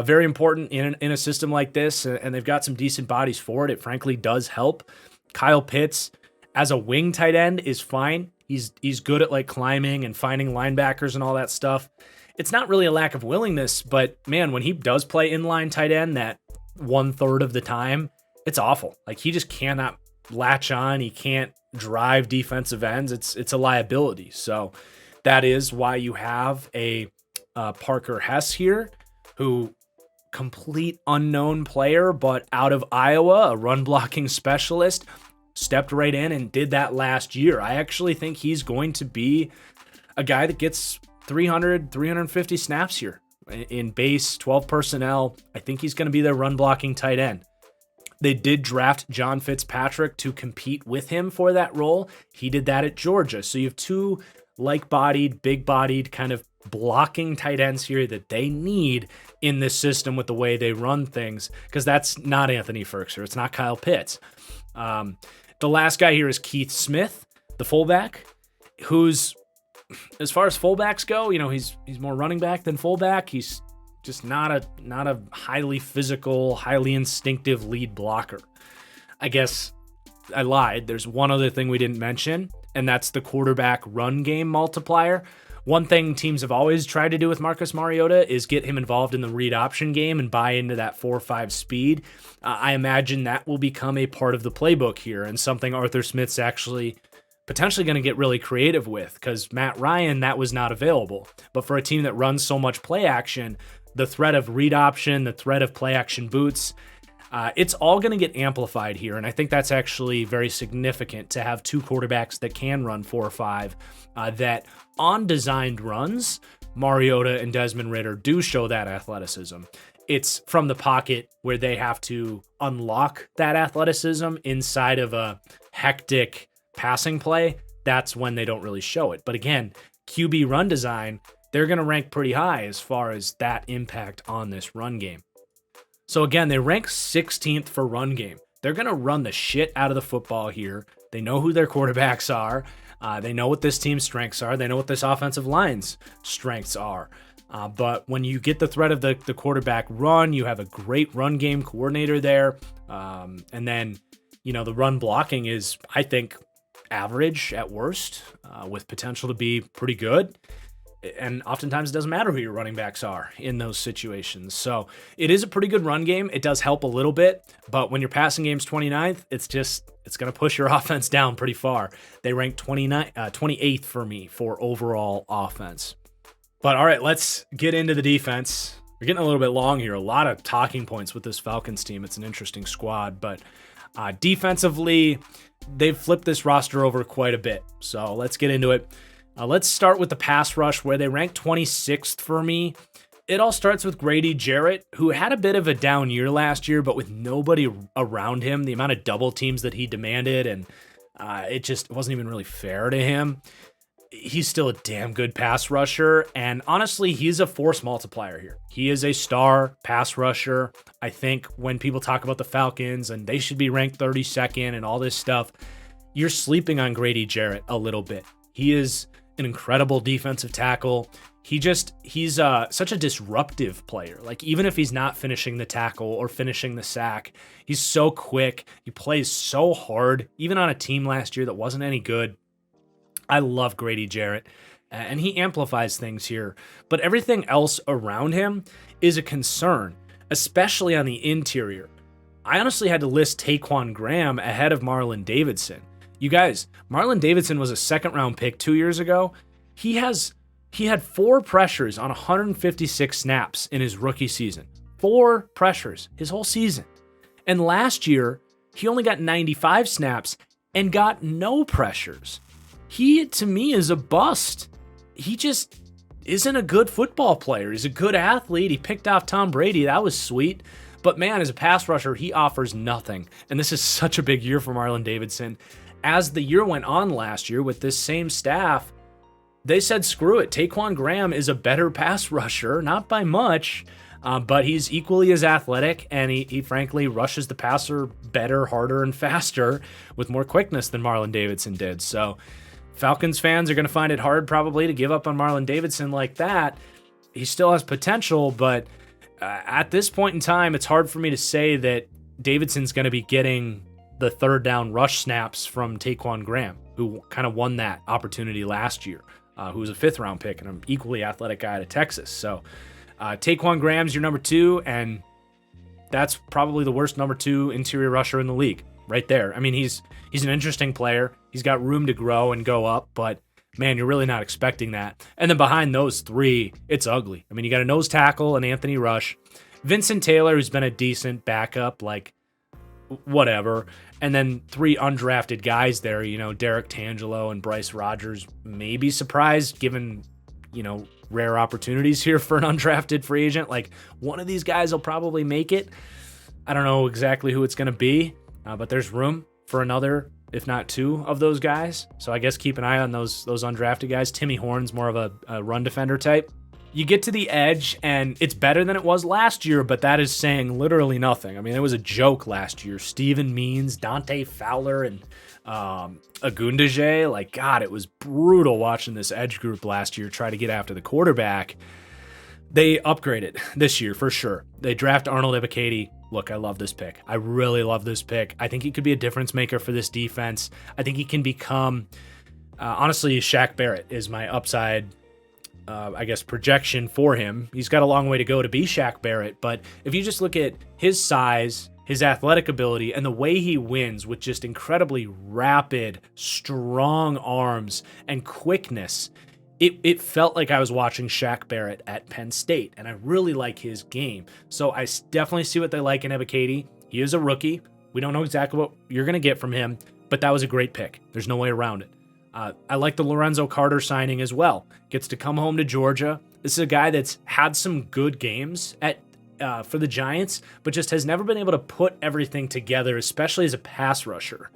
very important in a system like this, and they've got some decent bodies for it. It frankly does help. Kyle Pitts as a wing tight end is fine. He's good at like climbing and finding linebackers and all that stuff. It's not really a lack of willingness, but man, when he does play inline tight end that 1/3 of the time, it's awful. Like, he just cannot latch on. He can't drive defensive ends. It's a liability. So that is why you have a Parker Hess here, who complete unknown player, but out of Iowa, a run blocking specialist. stepped right in and did that last year. I actually think he's going to be a guy that gets 350 snaps here in base 12 personnel. I think he's going to be their run blocking tight end. They did draft John Fitzpatrick to compete with him for that role. He did that at Georgia. So you have two like-bodied, big-bodied kind of blocking tight ends here that they need in this system with the way they run things, because that's not Anthony Firkser. It's not Kyle Pitts. The last guy here is Keith Smith, the fullback, who's, as far as fullbacks go, he's more running back than fullback. He's just not a highly physical, highly instinctive lead blocker. I guess I lied. There's one other thing we didn't mention, and that's the quarterback run game multiplier. One thing teams have always tried to do with Marcus Mariota is get him involved in the read option game and buy into that 4-5 speed. I imagine that will become a part of the playbook here, and something Arthur Smith's actually potentially going to get really creative with, because Matt Ryan, that was not available. But for a team that runs so much play action, the threat of read option, the threat of play action boots, it's all going to get amplified here. And I think that's actually very significant to have two quarterbacks that can run 4-5, that on designed runs, Mariota and Desmond Ridder do show that athleticism. It's from the pocket where they have to unlock that athleticism inside of a hectic passing play. That's when they don't really show it. But again, QB run design, they're going to rank pretty high as far as that impact on this run game. So again, they rank 16th for run game. They're going to run the shit out of the football here. They know who their quarterbacks are. They know what this team's strengths are. They know what this offensive line's strengths are. But when you get the threat of the quarterback run, you have a great run game coordinator there. And then, the run blocking is, I think, average at worst, with potential to be pretty good. And oftentimes it doesn't matter who your running backs are in those situations. So it is a pretty good run game. It does help a little bit, but when your passing game's 29th, it's going to push your offense down pretty far. They rank 28th for me for overall offense. But all right, let's get into the defense. We're getting a little bit long here. A lot of talking points with this Falcons team. It's an interesting squad, but defensively, they've flipped this roster over quite a bit. So let's get into it. Let's start with the pass rush, where they rank 26th for me. It all starts with Grady Jarrett, who had a bit of a down year last year, but with nobody around him, the amount of double teams that he demanded, and it just wasn't even really fair to him. He's still a damn good pass rusher, and honestly, he's a force multiplier here. He is a star pass rusher. I think when people talk about the Falcons and they should be ranked 32nd and all this stuff, you're sleeping on Grady Jarrett a little bit. He is an incredible defensive tackle. He's such a disruptive player. Like, even if he's not finishing the tackle or finishing the sack, he's so quick. He plays so hard, even on a team last year that wasn't any good. I love Grady Jarrett, and he amplifies things here. But everything else around him is a concern, especially on the interior. I honestly had to list Taquan Graham ahead of Marlon Davidson. You guys, Marlon Davidson was a second-round pick 2 years ago. He had 4 pressures on 156 snaps in his rookie season. 4 pressures his whole season. And last year, he only got 95 snaps and got no pressures. He, to me, is a bust. He just isn't a good football player. He's a good athlete. He picked off Tom Brady. That was sweet. But man, as a pass rusher, he offers nothing. And this is such a big year for Marlon Davidson. As the year went on last year with this same staff, they said, screw it. Taquan Graham is a better pass rusher, not by much, but he's equally as athletic, and he frankly rushes the passer better, harder, and faster with more quickness than Marlon Davidson did. So Falcons fans are going to find it hard probably to give up on Marlon Davidson like that. He still has potential, but at this point in time, it's hard for me to say that Davidson's going to be getting the third down rush snaps from Taquan Graham, who kind of won that opportunity last year, who was a 5th round pick and an equally athletic guy out of Texas. So Taquan Graham's your number 2, and that's probably the worst number 2 interior rusher in the league right there. I mean, he's an interesting player. He's got room to grow and go up, but man, you're really not expecting that. And then behind those 3, it's ugly. I mean, you got a nose tackle and Anthony Rush. Vincent Taylor, who's been a decent backup, like, whatever. And then 3 undrafted guys there, Derek Tangelo and Bryce Rogers, maybe surprised given, rare opportunities here for an undrafted free agent. Like, one of these guys will probably make it. I don't know exactly who it's going to be, but there's room for another, if not 2 of those guys. So I guess keep an eye on those undrafted guys. Timmy Horn's more of a run defender type. You get to the edge, and it's better than it was last year, but that is saying literally nothing. I mean, it was a joke last year. Steven Means, Dante Fowler, and Agundaje. Like, God, it was brutal watching this edge group last year try to get after the quarterback. They upgraded this year for sure. They draft Arnold Ebiketie. Look, I love this pick. I really love this pick. I think he could be a difference maker for this defense. I think he can become, honestly, Shaq Barrett is my upside projection for him. He's got a long way to go to be Shaq Barrett, but if you just look at his size, his athletic ability, and the way he wins with just incredibly rapid, strong arms and quickness, it felt like I was watching Shaq Barrett at Penn State, and I really like his game. So I definitely see what they like in Ebiketie. He is a rookie. We don't know exactly what you're going to get from him, but that was a great pick. There's no way around it. I like the Lorenzo Carter signing as well. Gets to come home to Georgia. This is a guy that's had some good games for the Giants, but just has never been able to put everything together, especially as a pass rusher.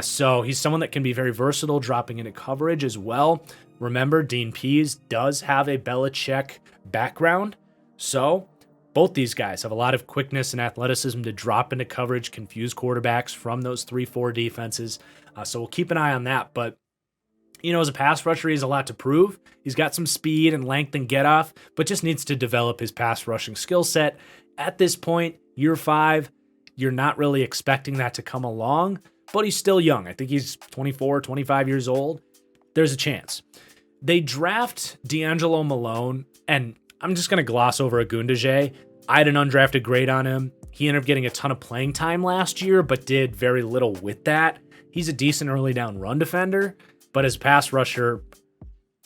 So he's someone that can be very versatile, dropping into coverage as well. Remember, Dean Pease does have a Belichick background. So both these guys have a lot of quickness and athleticism to drop into coverage, confuse quarterbacks from those 3-4 defenses. So we'll keep an eye on that. But as a pass rusher, he has a lot to prove. He's got some speed and length and get off, but just needs to develop his pass rushing skill set. At this point, year 5, you're not really expecting that to come along, but he's still young. I think he's 24, 25 years old. There's a chance. They draft D'Angelo Malone, and I'm just going to gloss over Agundaje. I had an undrafted grade on him. He ended up getting a ton of playing time last year, but did very little with that. He's a decent early down run defender, but as pass rusher,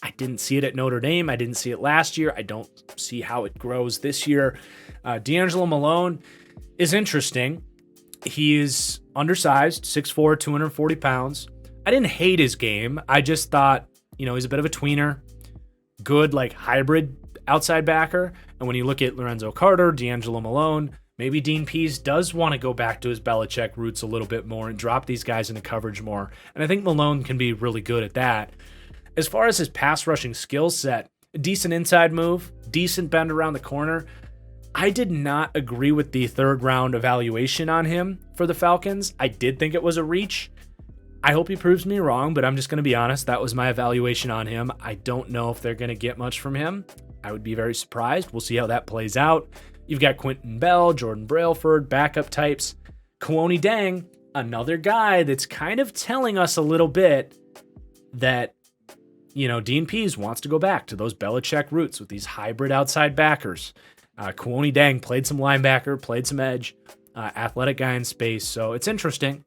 I didn't see it at Notre Dame. I didn't see it last year. I don't see how it grows this year. D'Angelo Malone is interesting. He is undersized, 6'4", 240 pounds. I didn't hate his game. I just thought, he's a bit of a tweener, good like hybrid outside backer. And when you look at Lorenzo Carter, D'Angelo Malone, maybe Dean Pease does want to go back to his Belichick roots a little bit more and drop these guys into coverage more. And I think Malone can be really good at that. As far as his pass rushing skill set, a decent inside move, decent bend around the corner. I did not agree with the 3rd round evaluation on him for the Falcons. I did think it was a reach. I hope he proves me wrong, but I'm just going to be honest. That was my evaluation on him. I don't know if they're going to get much from him. I would be very surprised. We'll see how that plays out. You've got Quentin Bell, Jordan Brailford, backup types. Kwoni Dang, another guy that's kind of telling us a little bit that, Dean Pease wants to go back to those Belichick roots with these hybrid outside backers. Kwoni Dang played some linebacker, played some edge, athletic guy in space. So it's interesting.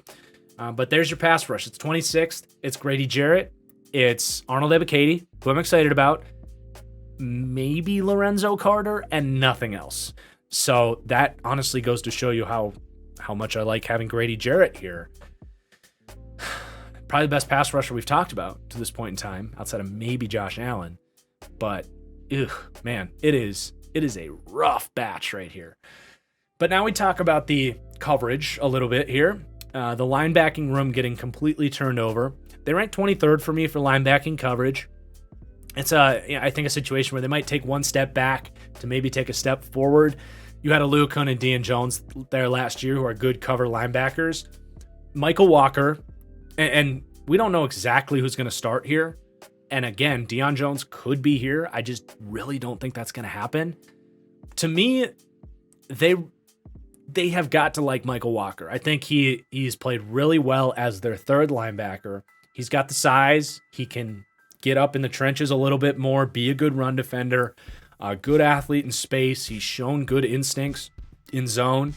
But there's your pass rush. It's 26th. It's Grady Jarrett. It's Arnold Ebiketie, who I'm excited about. Maybe Lorenzo Carter and nothing else. So that honestly goes to show you how much I like having Grady Jarrett here. Probably the best pass rusher we've talked about to this point in time, outside of maybe Josh Allen. But, man, it is a rough batch right here. But now we talk about the coverage a little bit here. The linebacking room getting completely turned over. They ranked 23rd for me for linebacking coverage. It's I think a situation where they might take one step back to maybe take a step forward. You had Aluakun and Deion Jones there last year who are good cover linebackers. Michael Walker, and we don't know exactly who's going to start here. And again, Deion Jones could be here. I just really don't think that's going to happen. To me, they have got to like Michael Walker. I think he's played really well as their 3rd linebacker. He's got the size. He can get up in the trenches a little bit more, be a good run defender, a good athlete in space. He's shown good instincts in zone.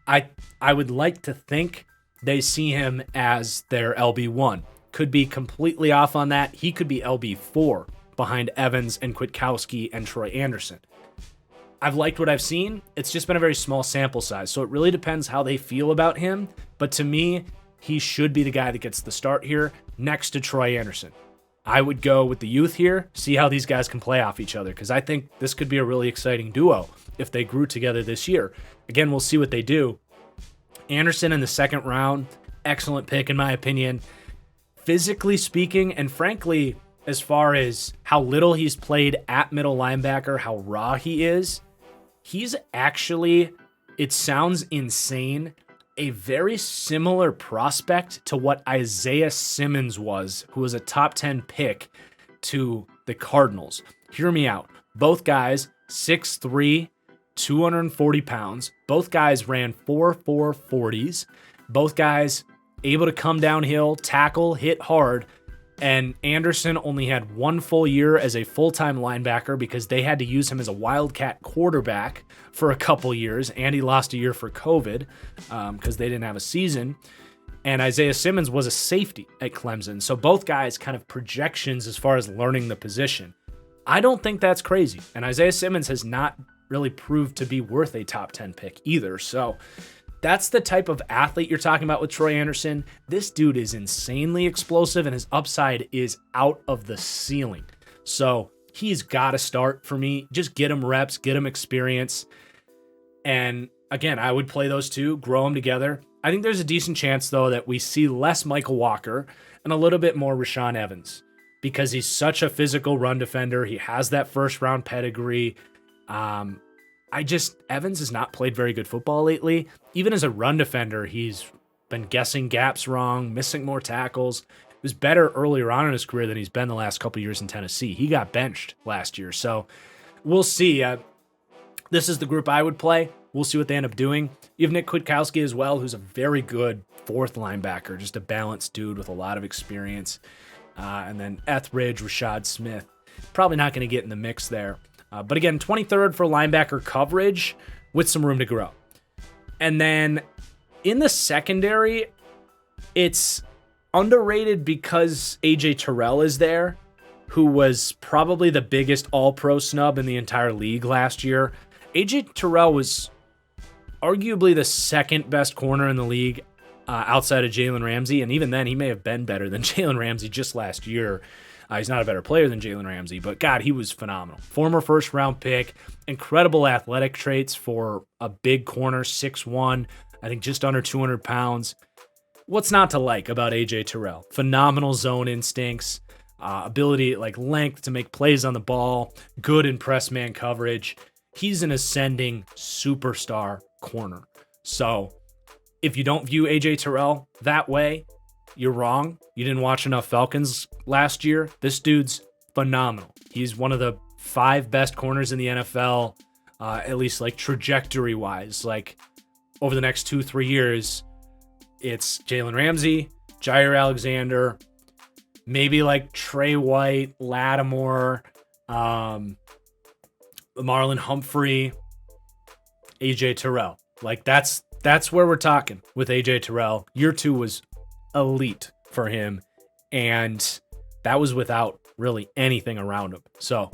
I would like to think they see him as their LB1. Could be completely off on that. He could be LB4 behind Evans and Kwiatkowski and Troy Anderson. I've liked what I've seen. It's just been a very small sample size. So it really depends how they feel about him. But to me, he should be the guy that gets the start here next to Troy Anderson. I would go with the youth here, see how these guys can play off each other, because I think this could be a really exciting duo if they grew together this year. Again, we'll see what they do. Anderson in the second round, excellent pick in my opinion. Physically speaking, and frankly, as far as how little he's played at middle linebacker, how raw he is, he's actually, it sounds insane, a very similar prospect to what Isaiah Simmons was, who was a top 10 pick to the Cardinals. Hear me out. Both guys, 6'3", 240 pounds. Both guys ran 4.4 40s. Both guys able to come downhill, tackle, hit hard. And Anderson only had 1 full year as a full-time linebacker because they had to use him as a wildcat quarterback for a couple years, and he lost a year for COVID because they didn't have a season. And Isaiah Simmons was a safety at Clemson. So both guys kind of projections as far as learning the position. I don't think that's crazy. And Isaiah Simmons has not really proved to be worth a top 10 pick either. So that's the type of athlete you're talking about with Troy Anderson. This dude is insanely explosive, and his upside is out of the ceiling. So he's got to start for me. Just get him reps, get him experience. And again, I would play those two, grow them together. I think there's a decent chance, though, that we see less Michael Walker and a little bit more Rashaan Evans because he's such a physical run defender. He has that first-round pedigree. Evans has not played very good football lately. Even as a run defender, he's been guessing gaps wrong, missing more tackles. He was better earlier on in his career than he's been the last couple years in Tennessee. He got benched last year, so we'll see. This is the group I would play. We'll see what they end up doing. You have Nick Kwiatkowski as well, who's a very good fourth linebacker, just a balanced dude with a lot of experience. And then Etheridge, Rashad Smith, probably not going to get in the mix there. But again, 23rd for linebacker coverage with some room to grow. And then in the secondary, it's underrated because A.J. Terrell is there, who was probably the biggest all-pro snub in the entire league last year. A.J. Terrell was arguably the second best corner in the league outside of Jalen Ramsey, and even then, he may have been better than Jalen Ramsey just last year. He's not a better player than Jalen Ramsey, but God, he was phenomenal. Former first-round pick, incredible athletic traits for a big corner, 6'1", I think just under 200 pounds. What's not to like about A.J. Terrell? Phenomenal zone instincts, ability, length to make plays on the ball, good in press man coverage. He's an ascending superstar corner. So if you don't view A.J. Terrell that way, you're wrong. You didn't watch enough Falcons last year. This dude's phenomenal. He's one of the 5 best corners in the NFL, at least trajectory-wise. Over the next 2-3 years, it's Jalen Ramsey, Jair Alexander, maybe Trey White, Lattimore, Marlon Humphrey, A.J. Terrell. That's where we're talking with A.J. Terrell. Year 2 was elite for him, and that was without really anything around him. So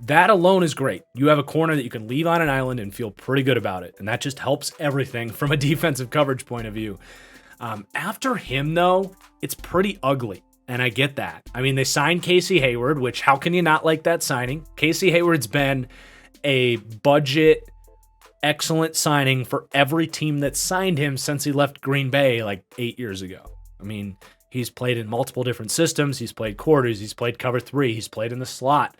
that alone is great. You have a corner that you can leave on an island and feel pretty good about it, and that just helps everything from a defensive coverage point of view. After him, though, it's pretty ugly, and I get that. I mean, they signed Casey Hayward, which how can you not like that signing? Casey Hayward's been a budget excellent signing for every team that signed him since he left Green Bay 8 years ago. I mean, he's played in multiple different systems. He's played quarters. He's played cover 3. He's played in the slot.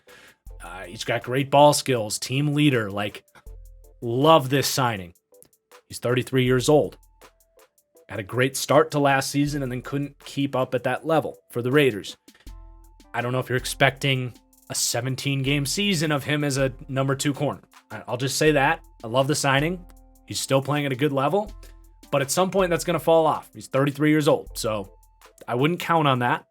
He's got great ball skills, team leader. Love this signing. He's 33 years old. Had a great start to last season and then couldn't keep up at that level for the Raiders. I don't know if you're expecting a 17-game season of him as a number 2 corner. I'll just say that. I love the signing. He's still playing at a good level. But at some point, that's going to fall off. He's 33 years old, so I wouldn't count on that.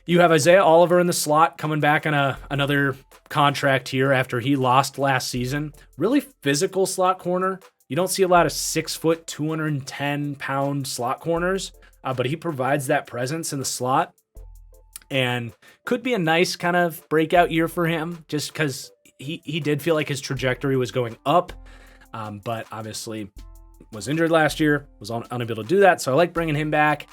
You have Isaiah Oliver in the slot coming back on another contract here after he lost last season. Really physical slot corner. You don't see a lot of 6', 210-pound slot corners, but he provides that presence in the slot and could be a nice kind of breakout year for him just because he did feel like his trajectory was going up, but obviously was injured last year, was unable to do that. So I like bringing him back.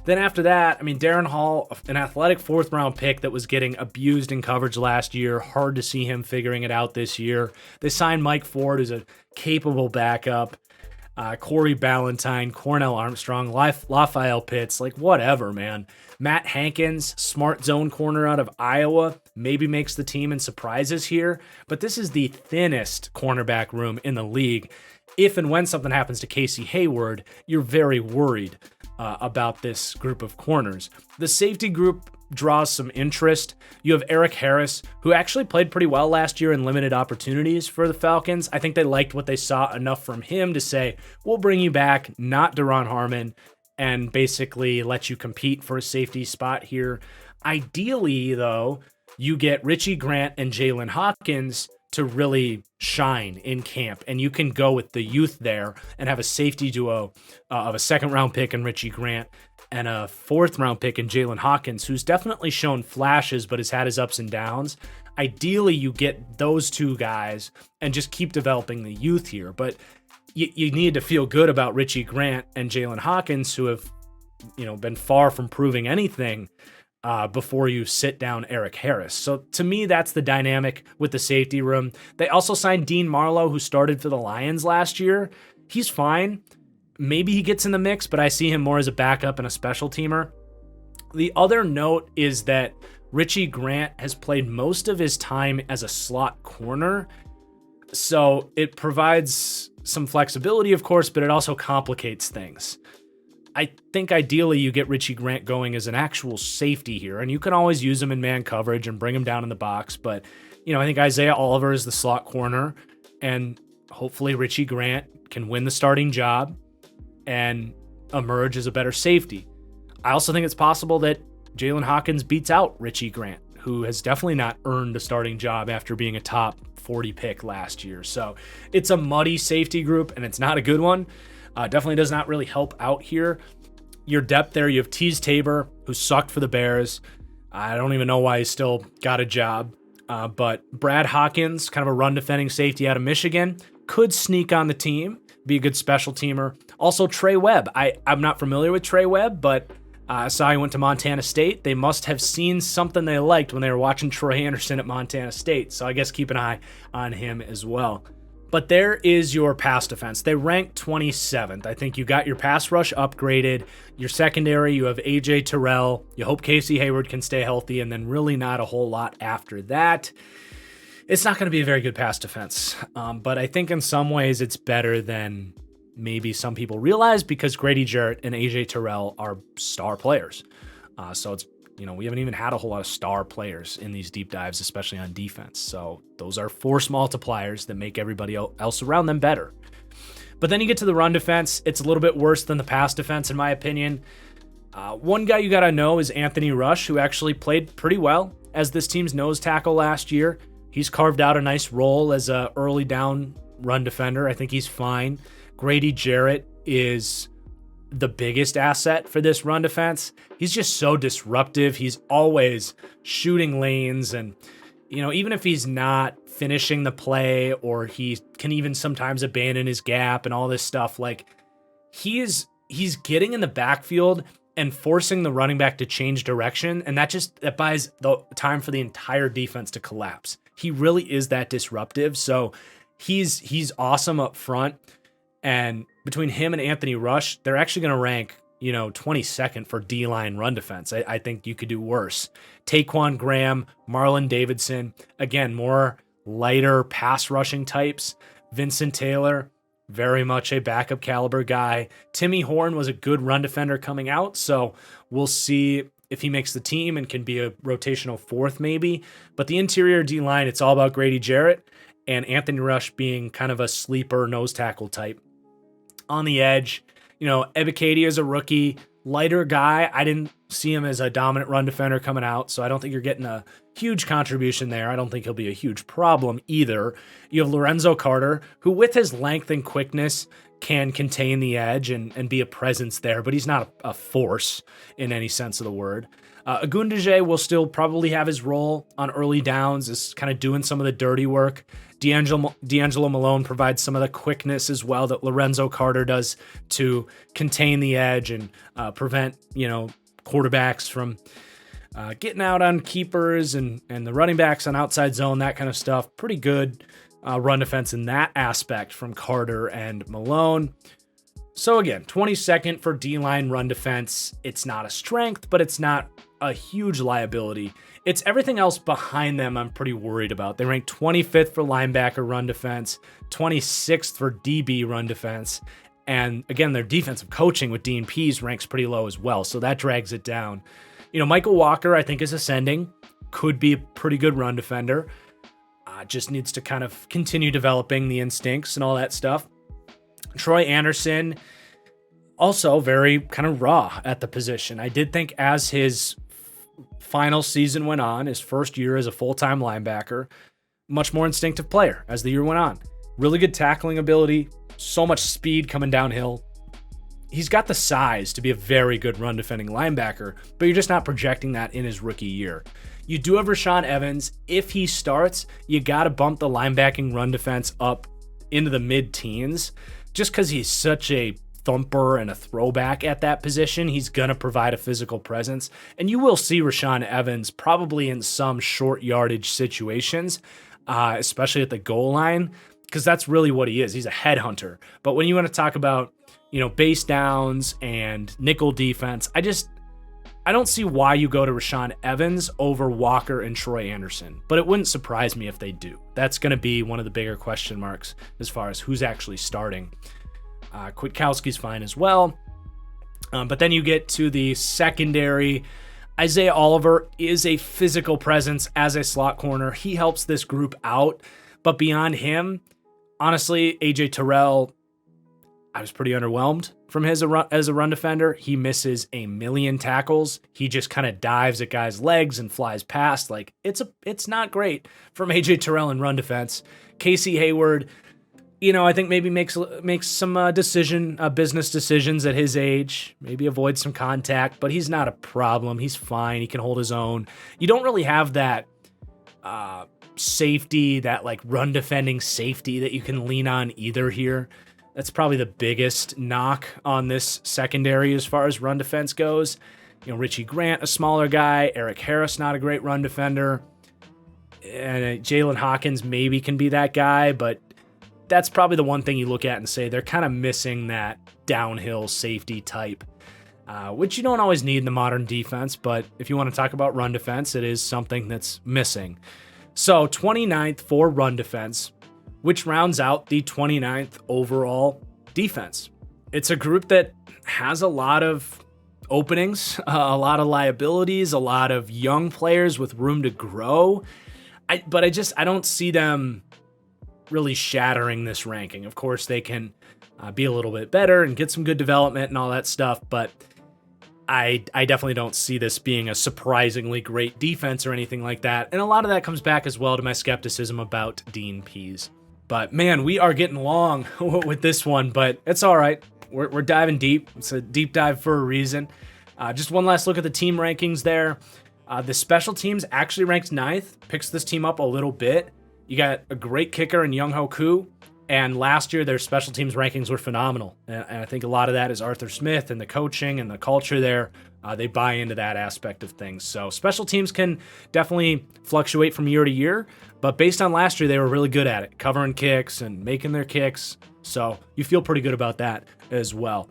Then after that, I mean, Darren Hall, an athletic 4th round pick that was getting abused in coverage last year. Hard to see him figuring it out this year. They signed Mike Ford, who's a capable backup. Corey Ballantyne, Cornell Armstrong, Lafayette Pitts, like whatever, man. Matt Hankins, smart zone corner out of Iowa, maybe makes the team and surprises here. But this is the thinnest cornerback room in the league. If and when something happens to Casey Hayward, you're very worried about this group of corners. The safety group draws some interest. You have Eric Harris, who actually played pretty well last year in limited opportunities for the Falcons. I think they liked what they saw enough from him to say, we'll bring you back, not Deron Harmon, and basically let you compete for a safety spot here. Ideally, though, you get Richie Grant and Jalen Hawkins to really shine in camp, and you can go with the youth there and have a safety duo of a 2nd round pick in Richie Grant and a 4th round pick in Jalen Hawkins, who's definitely shown flashes but has had his ups and downs. Ideally, you get those 2 guys and just keep developing the youth here, but you need to feel good about Richie Grant and Jalen Hawkins, who have been far from proving anything before you sit down Eric Harris. So to me, that's the dynamic with the safety room. They also signed Dean Marlowe, who started for the Lions last year. He's fine. Maybe he gets in the mix, but I see him more as a backup and a special teamer. The other note is that Richie Grant has played most of his time as a slot corner. So it provides some flexibility, of course, but it also complicates things. I think ideally you get Richie Grant going as an actual safety here, and you can always use him in man coverage and bring him down in the box. But, I think Isaiah Oliver is the slot corner, and hopefully Richie Grant can win the starting job and emerge as a better safety. I also think it's possible that Jalen Hawkins beats out Richie Grant, who has definitely not earned a starting job after being a top 40 pick last year. So it's a muddy safety group, and it's not a good one. Definitely does not really help out here. Your depth there, you have Tease Tabor, who sucked for the Bears. I don't even know why he still got a job. But Brad Hawkins, kind of a run-defending safety out of Michigan, could sneak on the team, be a good special teamer. Also, Trey Webb. I'm not familiar with Trey Webb, but I saw he went to Montana State. They must have seen something they liked when they were watching Troy Anderson at Montana State. So I guess keep an eye on him as well. But there is your pass defense. They rank 27th. I think you got your pass rush upgraded. Your secondary, you have A.J. Terrell. You hope Casey Hayward can stay healthy, and then really not a whole lot after that. It's not going to be a very good pass defense. But I think in some ways it's better than maybe some people realize, because Grady Jarrett and A.J. Terrell are star players. So it's we haven't even had a whole lot of star players in these deep dives, especially on defense. So those are force multipliers that make everybody else around them better. But then you get to the run defense. It's a little bit worse than the pass defense, in my opinion. One guy you got to know is Anthony Rush, who actually played pretty well as this team's nose tackle last year. He's carved out a nice role as a early down run defender. I think he's fine. Grady Jarrett is the biggest asset for this run defense. He's just so disruptive. He's always shooting lanes, and even if he's not finishing the play, or he can even sometimes abandon his gap and all this stuff, like he's getting in the backfield and forcing the running back to change direction, and that buys the time for the entire defense to collapse. He really is that disruptive. So he's awesome up front. And between him and Anthony Rush, they're actually going to rank, 22nd for D-line run defense. I think you could do worse. Taquan Graham, Marlon Davidson, again, more lighter pass rushing types. Vincent Taylor, very much a backup caliber guy. Timmy Horn was a good run defender coming out, so we'll see if he makes the team and can be a rotational 4th maybe. But the interior D-line, it's all about Grady Jarrett and Anthony Rush being kind of a sleeper nose tackle type. On the edge, Ebiketie is a rookie, lighter guy. I didn't see him as a dominant run defender coming out, so I don't think you're getting a huge contribution there. I don't think he'll be a huge problem either. You have Lorenzo Carter, who with his length and quickness can contain the edge and be a presence there, but he's not a force in any sense of the word. Agundaje will still probably have his role on early downs, is kind of doing some of the dirty work. D'Angelo Malone provides some of the quickness as well that Lorenzo Carter does to contain the edge and prevent, quarterbacks from getting out on keepers and the running backs on outside zone, that kind of stuff. Pretty good run defense in that aspect from Carter and Malone. So again, 22nd for D-line run defense. It's not a strength, but it's not a huge liability. It's everything else behind them I'm pretty worried about. They rank 25th for linebacker run defense, 26th for DB run defense, and again, their defensive coaching with Dean Pease ranks pretty low as well, so that drags it down. Michael Walker, I think, is ascending. Could be a pretty good run defender. Just needs to kind of continue developing the instincts and all that stuff. Troy Anderson, also very kind of raw at the position. I did think as his final season went on, his first year as a full-time linebacker, much more instinctive player as the year went on. Really good tackling ability, so much speed coming downhill. He's got the size to be a very good run defending linebacker, but you're just not projecting that in his rookie year. You do have Rashaan Evans. If he starts, you got to bump the linebacking run defense up into the mid-teens. Just because he's such a thumper and a throwback at that position, he's going to provide a physical presence. And you will see Rashaan Evans probably in some short yardage situations, especially at the goal line, because that's really what he is. He's a headhunter. But when you want to talk about, base downs and nickel defense, I don't see why you go to Rashaan Evans over Walker and Troy Anderson, but it wouldn't surprise me if they do. That's going to be one of the bigger question marks as far as who's actually starting. Kwiatkowski's fine as well. But then you get to the secondary. Isaiah Oliver is a physical presence as a slot corner. He helps this group out. But beyond him, honestly, AJ Terrell, I was pretty underwhelmed from his as a run defender. He misses a million tackles. He just kind of dives at guys' legs and flies past. It's not great from AJ Terrell in run defense. Casey Hayward, I think maybe makes some business decisions at his age. Maybe avoids some contact, but he's not a problem. He's fine. He can hold his own. You don't really have that safety, that run defending safety that you can lean on either here. That's probably the biggest knock on this secondary as far as run defense goes. Richie Grant, a smaller guy. Eric Harris, not a great run defender. And Jalen Hawkins maybe can be that guy, but that's probably the one thing you look at and say they're kind of missing that downhill safety type, which you don't always need in the modern defense, but if you want to talk about run defense, it is something that's missing. So 29th for run defense, which rounds out the 29th overall defense. It's a group that has a lot of openings, a lot of liabilities, a lot of young players with room to grow. But I don't see them really shattering this ranking. Of course, they can be a little bit better and get some good development and all that stuff, but I definitely don't see this being a surprisingly great defense or anything like that. And a lot of that comes back as well to my skepticism about Dean Pease. But man, we are getting long with this one, but it's all right. We're diving deep. It's a deep dive for a reason. Just one last look at the team rankings there. The special teams actually ranked 9th, picks this team up a little bit. You got a great kicker in Younghoe Koo, and last year their special teams rankings were phenomenal. And I think a lot of that is Arthur Smith and the coaching and the culture there. They buy into that aspect of things. So special teams can definitely fluctuate from year to year, but based on last year, they were really good at it, covering kicks and making their kicks. So you feel pretty good about that as well.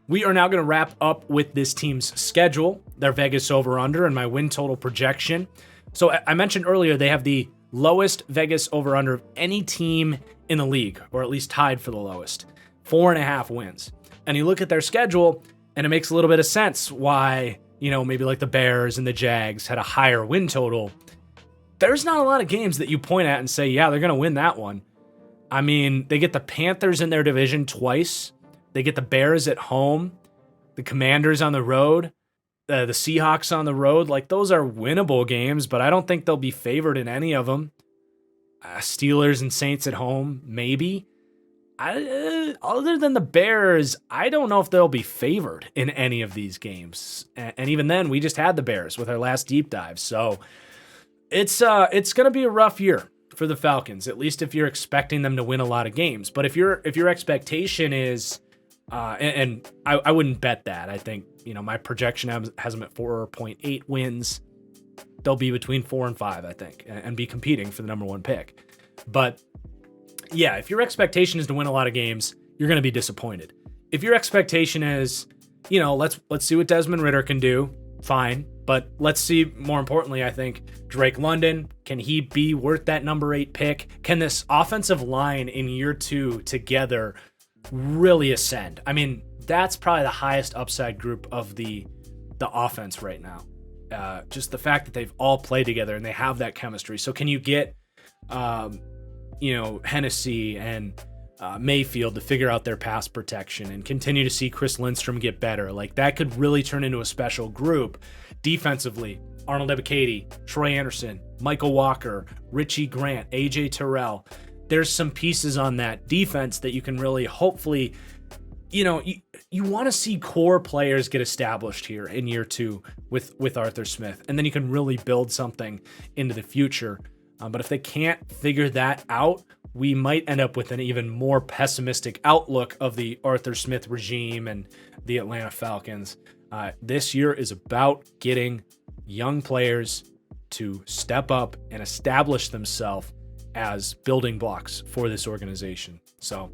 We are now going to wrap up with this team's schedule, their Vegas over-under, and my win total projection. So I mentioned earlier they have the lowest Vegas over-under of any team in the league, or at least tied for the lowest, 4.5 wins. And you look at their schedule, and it makes a little bit of sense why, maybe like the Bears and the Jags had a higher win total. There's not a lot of games that you point at and say, yeah, they're going to win that one. I mean, they get the Panthers in their division twice. They get the Bears at home, the Commanders on the road. the Seahawks on the road, like those are winnable games, but I don't think they'll be favored in any of them. Steelers and Saints at home, maybe. Other than the Bears, I don't know if they'll be favored in any of these games. And even then, we just had the Bears with our last deep dive. So it's going to be a rough year for the Falcons, at least if you're expecting them to win a lot of games. But if your expectation is, and I wouldn't bet that. I think, my projection has them at 4.8 wins. They'll be between 4 and 5, I think, and be competing for the number 1 pick. But yeah, if your expectation is to win a lot of games, you're going to be disappointed. If your expectation is, let's see what Desmond Ridder can do, fine. But let's see, more importantly, I think, Drake London, can he be worth that number 8 pick? Can this offensive line in year 2 together really ascend? I mean, that's probably the highest upside group of the offense right now. Just the fact that they've all played together and they have that chemistry. So can you get, Hennessy and Mayfield to figure out their pass protection and continue to see Chris Lindstrom get better? Like, that could really turn into a special group. Defensively, Arnold Ebiketie, Troy Anderson, Michael Walker, Richie Grant, AJ Terrell. There's some pieces on that defense that you can really hopefully, you want to see core players get established here in year 2 with Arthur Smith, and then you can really build something into the future. But if they can't figure that out, we might end up with an even more pessimistic outlook of the Arthur Smith regime and the Atlanta Falcons. This year is about getting young players to step up and establish themselves as building blocks for this organization. So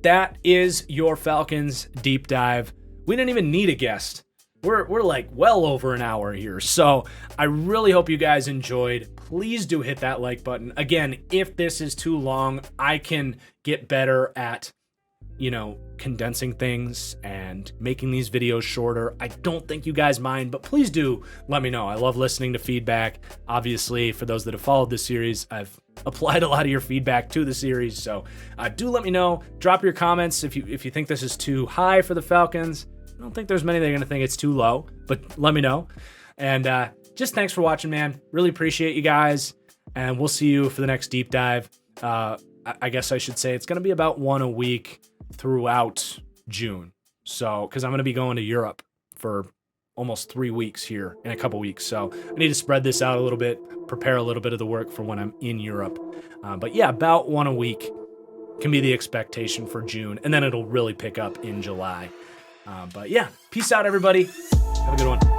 that is your Falcons deep dive. We didn't even need a guest. We're like well over an hour here. So I really hope you guys enjoyed. Please do hit that like button. Again, if this is too long, I can get better at, condensing things and making these videos shorter. I don't think you guys mind, but please do let me know. I love listening to feedback. Obviously, for those that have followed this series, I've applied a lot of your feedback to the series. So do let me know. Drop your comments if you think this is too high for the Falcons. I don't think there's many that are going to think it's too low, but let me know. And just thanks for watching, man. Really appreciate you guys. And we'll see you for the next deep dive. I guess I should say it's going to be about 1 a week throughout June. So, because I'm going to be going to Europe for almost 3 weeks here in a couple weeks. So I need to spread this out a little bit, prepare a little bit of the work for when I'm in Europe. But yeah, about 1 a week can be the expectation for June. And then it'll really pick up in July. But yeah, peace out, everybody. Have a good one.